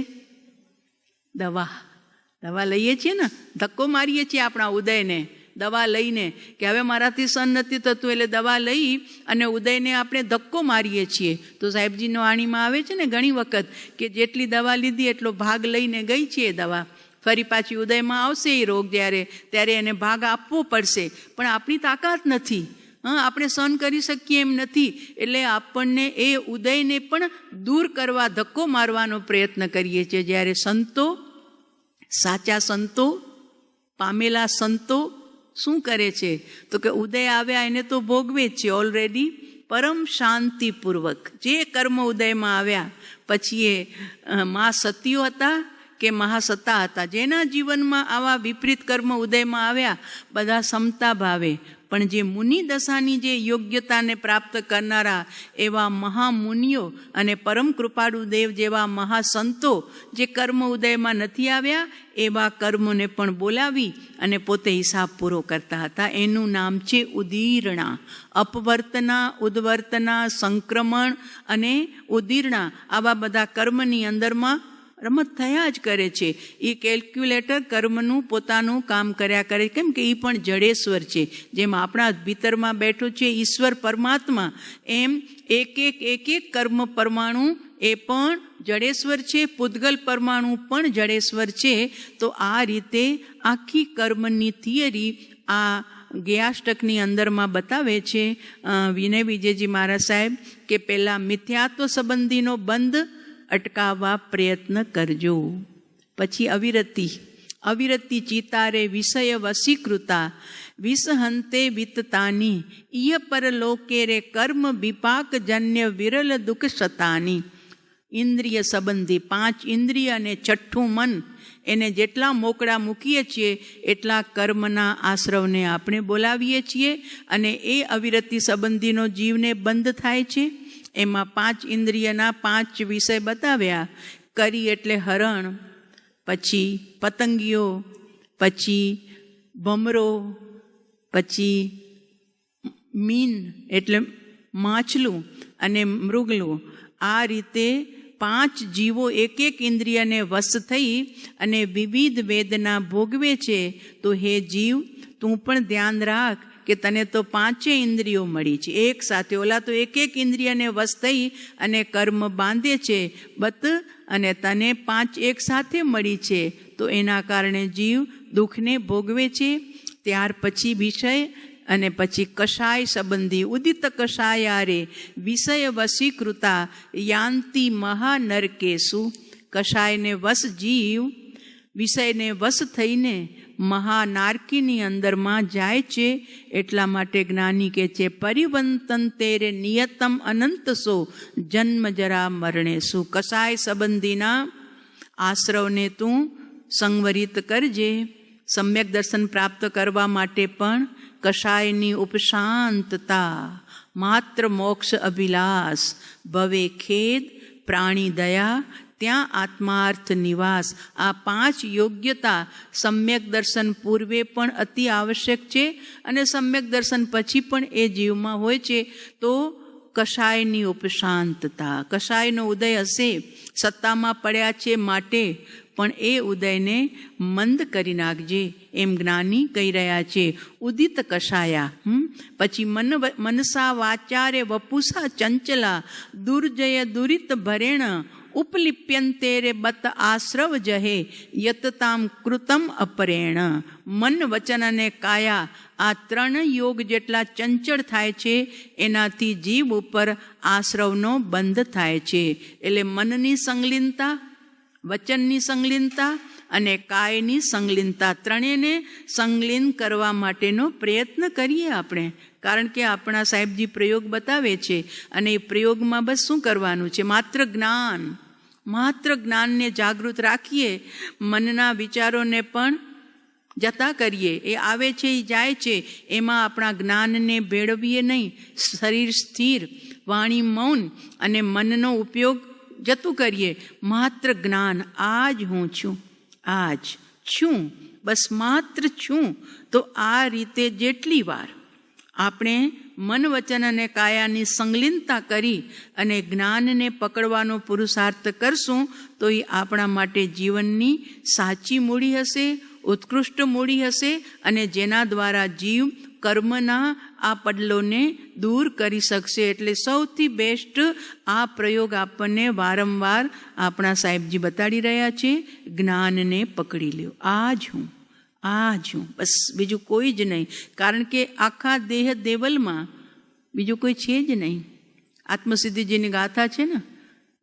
દવા લઈએ છીએ ને, ધક્કો મારીએ છીએ આપણા ઉદયને દવા લઈને કે હવે મારાથી સહન નથી થતું, એટલે દવા લઈ અને ઉદયને આપણે ધક્કો મારીએ છીએ. તો સાહેબજીનો વાણીમાં આવે છે ને ઘણી વખત કે જેટલી દવા લીધી એટલો ભાગ લઈને ગઈ છે એ દવા, ફરી પાછી ઉદયમાં આવશે એ રોગ ત્યારે એને ભાગ આપવો પડશે. પણ આપણી તાકાત નથી, આપણે સહન કરી શકીએ એમ નથી. એટલે આપણને એ ઉદયને પણ દૂર કરવા ધક્કો મારવાનો પ્રયત્ન કરીએ છીએ. જ્યારે સંતો, સાચા સંતો, પામેલા સંતો શું કરે છે તો કે ઉદય આવ્યા એને તો ભોગવે જ છે ઓલરેડી પરમ શાંતિપૂર્વક. જે કર્મ ઉદયમાં આવ્યા પછી એ મા સતીઓ હતા કે મહાસત્તા હતા, જેના જીવનમાં આવા વિપરીત કર્મ ઉદયમાં આવ્યા બધા સમતા ભાવે. પણ જે મુનિ દશાની જે યોગ્યતાને પ્રાપ્ત કરનારા એવા મહામુનિઓ અને પરમ કૃપાળુ દેવ જેવા મહાસંતો જે કર્મ ઉદયમાં નથી આવ્યા એવા કર્મોને પણ બોલાવી અને પોતે હિસાબ પૂરો કરતા હતા. એનું નામ છે ઉદીરણા. અપવર્તના, ઉદ્વર્તના, સંક્રમણ અને ઉદીરણા આવા બધા કર્મની અંદરમાં રમત થયા જ કરે છે. એ કેલ્ક્યુલેટર કર્મનું પોતાનું કામ કર્યા કરે, કેમ કે એ પણ જડેશ્વર છે. જેમ આપણા ભીતરમાં બેઠો છે ઈશ્વર પરમાત્મા, એમ એક એક કર્મ પરમાણુ એ પણ જડેશ્વર છે, પૂતગલ પરમાણુ પણ જડેશ્વર છે. તો આ રીતે આખી કર્મની થિયરી આ જ્ઞેયાષ્ટકની અંદરમાં બતાવે છે વિનય વિજયજી મહારાજ સાહેબ કે પહેલાં મિથ્યાત્વ સંબંધીનો બંધ અટકાવવા પ્રયત્ન કરજો. પછી અવિરતિ ચિતારે વિષય વશીકૃતા વિસહંતે વિતતાની ઇય પરલોકે રે કર્મ વિપાક જન્ય વિરલ દુઃખ શતાની. ઇન્દ્રિય સંબંધી 5 ઇન્દ્રિય અને 6ઠું મન, એને જેટલા મોકળા મૂકીએ છીએ એટલા કર્મના આશ્રવને આપણે બોલાવીએ છીએ અને એ અવિરતિ સંબંધીનો જીવને બંધ થાય છે. એમાં 5 ઇન્દ્રિયના 5 વિષય બતાવ્યા. કરી એટલે હરણ, પછી પતંગિયો, પછી ભમરો, પછી મીન એટલે માછલું અને મૃગલું. આ રીતે 5 જીવો એક ઇન્દ્રિયને વશ થઈ અને વિવિધ વેદના ભોગવે છે. તો હે જીવ, તું પણ ધ્યાન રાખ કે તને તો 5 ઇન્દ્રિયો મળી છે એક સાથે. ઓલા તો એક ઇન્દ્રિયને વશ થઈ અને કર્મ બાંધે છે અને તને 5 એક સાથે મળી છે. તો એના કારણે જીવ દુઃખને ભોગવે છે. ત્યાર પછી વિષય અને પછી કષાય સંબંધી ઉદિત કષાયારે વિષય વશીકૃતા યાંતિ મહાનરકેશુ. કષાયને વશ જીવ વિષયને વશ થઈને મહાનારકીની અંદરમાં જાય છે. એટલા માટે જ્ઞાની કહે છે પરિવંતન તેરે નિયતમ અનંત સો જન્મ જરા મરણે શું. કસાય સંબંધીના આશ્રવને તું સંવરિત કરજે. સમ્યક દર્શન પ્રાપ્ત કરવા માટે પણ કશાયની ઉપશાંતતા, માત્ર મોક્ષ અભિલાષ, ભવે ખેદ, પ્રાણી દયા, ત્યાં આત્માર્થ નિવાસ. આ 5 યોગ્યતા સમ્યક દર્શન પૂર્વે પણ અતિ આવશ્યક છે અને સમ્યક દર્શન પછી પણ એ જીવમાં હોય છે. તો કશાયની ઉપશાંતતા, કશાયનો ઉદય હશે, સત્તામાં પડ્યા છે માટે, પણ એ ઉદયને મંદ કરી નાખજે એમ જ્ઞાની કહી રહ્યા છે. ઉદિત કશાયા. પછી મનસા વાચારે વપુસા ચંચલા દુર્જય દુરિત ભરેણ ઉપલિપ્યંતેરે બત આશ્રવ જહે યતતામ કૃતમ અપરેણ. મન, વચન અને કાયા આ 3 યોગ જેટલા ચંચળ થાય છે એનાથી જીવ ઉપર આશ્રવનો બંધ થાય છે. એટલે મનની સંલિનતા, વચનની સંલિનતા અને કાયની સંલિનતા, ત્રણેયને સંલિન કરવા માટેનો પ્રયત્ન કરીએ આપણે. કારણ કે આપણા સાહેબજી પ્રયોગ બતાવે છે અને એ પ્રયોગમાં બસ શું કરવાનું છે? માત્ર જ્ઞાનને જાગૃત રાખીએ, મનના વિચારોને પણ જતા કરીએ. એ આવે છે, એ જાય છે, એમાં આપણા જ્ઞાનને ભેળવીએ નહીં. શરીર સ્થિર, વાણી મૌન અને મનનો ઉપયોગ જતું કરીએ. માત્ર જ્ઞાન, આજ હું છું, આજ છું, બસ માત્ર છું. તો આ રીતે જેટલી વાર આપણે મન, વચન અને કાયાની સંલિનતા કરી અને જ્ઞાનને પકડવાનો પુરુષાર્થ કરશું તો એ આપણા માટે જીવનની સાચી મૂડી હશે, ઉત્કૃષ્ટ મૂડી હશે અને જેના દ્વારા જીવ કર્મના આ પડલોને દૂર કરી શકશે. એટલે સૌથી બેસ્ટ આ પ્રયોગ આપણને વારંવાર આપણા સાહેબજી બતાડી રહ્યા છે. જ્ઞાનને પકડી લ્યો, આ જ હું, બસ બીજું કોઈ જ નહીં. કારણ કે આખા દેહ દેવલમાં બીજું કોઈ છે જ નહીં. આત્મસિદ્ધિજીની ગાથા છે ને,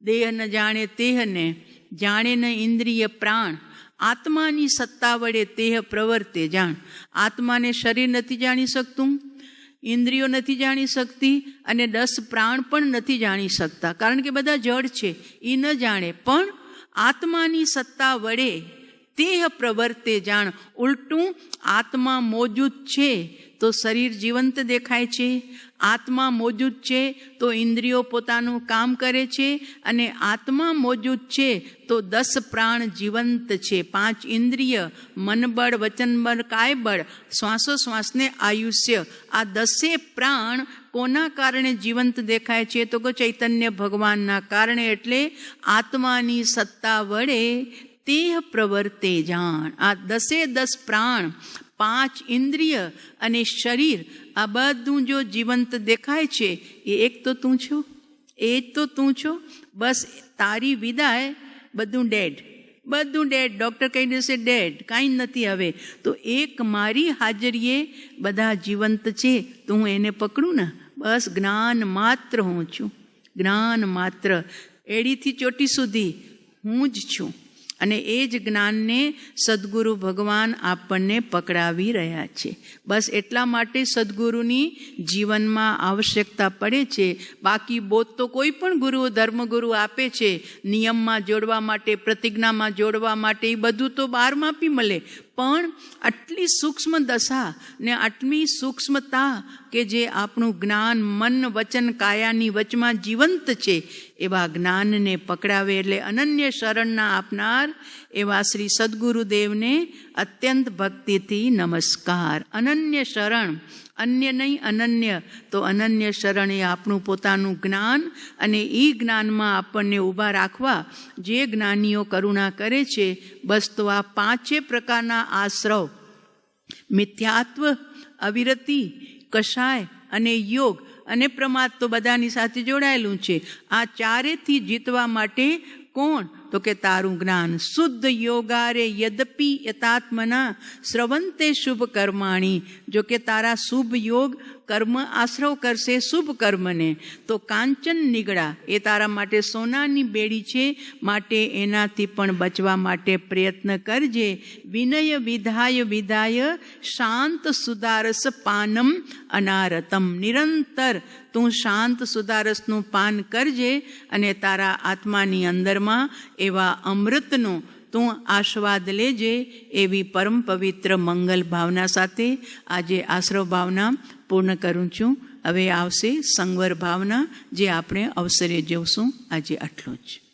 દેહ ન જાણે તેહને, જાણે ન ઇન્દ્રિય પ્રાણ, આત્માની સત્તા વડે તેહ પ્રવર્તે જાણ. આત્માને શરીર નથી જાણી શકતું, ઇન્દ્રિયો નથી જાણી શકતી અને 10 પ્રાણ પણ નથી જાણી શકતા. કારણ કે બધા જડ છે, એ ન જાણે. પણ આત્માની સત્તા વડે તેહ પ્રવર્તે જાણ. ઉલટું આત્મા મોજૂદ છે તો શરીર જીવંત દેખાય છે, આત્મા મોજૂદ છે તો ઇન્દ્રિયો પોતાનું કામ કરે છે અને આત્મા મોજૂદ છે તો 10 પ્રાણ જીવંત છે. 5 ઇન્દ્રિય, મનબળ, વચનબળ, કાયબળ, શ્વાસોશ્વાસને આયુષ્ય, આ 10 પ્રાણ કોના કારણે જીવંત દેખાય છે? તો ચૈતન્ય ભગવાનના કારણે. એટલે આત્માની સત્તા વડે તેહ પ્રવર્તે જાણ. આ 10 પ્રાણ, 5 ઇન્દ્રિય અને શરીર, આ બધું જો જીવંત દેખાય છે એ એક તો તું છો, એ જ તો તું છો. બસ તારી વિદાય બધું ડેડ. ડૉક્ટર કહી દેશે ડેડ, કાંઈ નથી હવે. તો એક મારી હાજરીએ બધા જીવંત છે તો હું એને પકડું ને. બસ જ્ઞાન માત્ર હું છું, જ્ઞાન માત્ર, એડીથી ચોટી સુધી હું જ છું. અને એ જ જ્ઞાનને સદગુરુ ભગવાન આપણને પકડાવી રહ્યા છે. બસ એટલા માટે સદગુરુની જીવનમાં આવશ્યકતા પડે છે. બાકી બોધ તો કોઈ પણ ગુરુ, ધર્મગુરુ આપે છે, નિયમમાં જોડવા માટે, પ્રતિજ્ઞામાં જોડવા માટે, એ બધું તો બહારમાં બી મળે. પણ આટલી સૂક્ષ્મ દશા ને આટલી સૂક્ષ્મતા કે જે આપણું જ્ઞાન મન, વચન, કાયાની વચમાં જીવંત છે, એવા જ્ઞાનને પકડાવે. એટલે અનન્ય શરણના આપનાર એવા શ્રી સદગુરુદેવને અત્યંત ભક્તિથી નમસ્કાર. અનન્ય શરણ, અન્ય નહીં અનન્ય. તો અનન્ય શરણ એ આપણું પોતાનું જ્ઞાન અને એ જ્ઞાનમાં આપણને ઊભા રાખવા જે જ્ઞાનીઓ કરુણા કરે છે. બસ તો આ 5 પ્રકારના આશ્રવ, મિથ્યાત્વ, અવિરતિ, કષાય અને યોગ અને પ્રમાદ તો બધાની સાથે જોડાયેલું છે. આ 4થી જીતવા માટે કોણ? તો કે તારું જ્ઞાન. શુદ્ધ યોગારે યદપિ યતાત્મના શ્રવંતે શુભ કર્માણી. જો કે તારા શુભ યોગ કર્મ આશ્રવ કરશે શુભ કર્મને તો કાંચન નીગળા, એ તારા માટે સોનાની બેડી છે, માટે એનાથી પણ બચવા માટે પ્રયત્ન કરજે. વિનય વિધાય વિધાય શાંત સુદારસ પાનમ અનારતમ. નિરંતર તું શાંત સુદારસનું પાન કરજે અને તારા આત્માની અંદરમાં એવા અમૃતનો તું આસ્વાદ લેજે. એવી પરમ પવિત્ર મંગલ ભાવના સાથે આજે આશ્રવ ભાવના પૂર્ણ કરું છું. હવે આવશે સંવર ભાવના, જે આપણે અવસરે જોશું. આજે આટલું જ.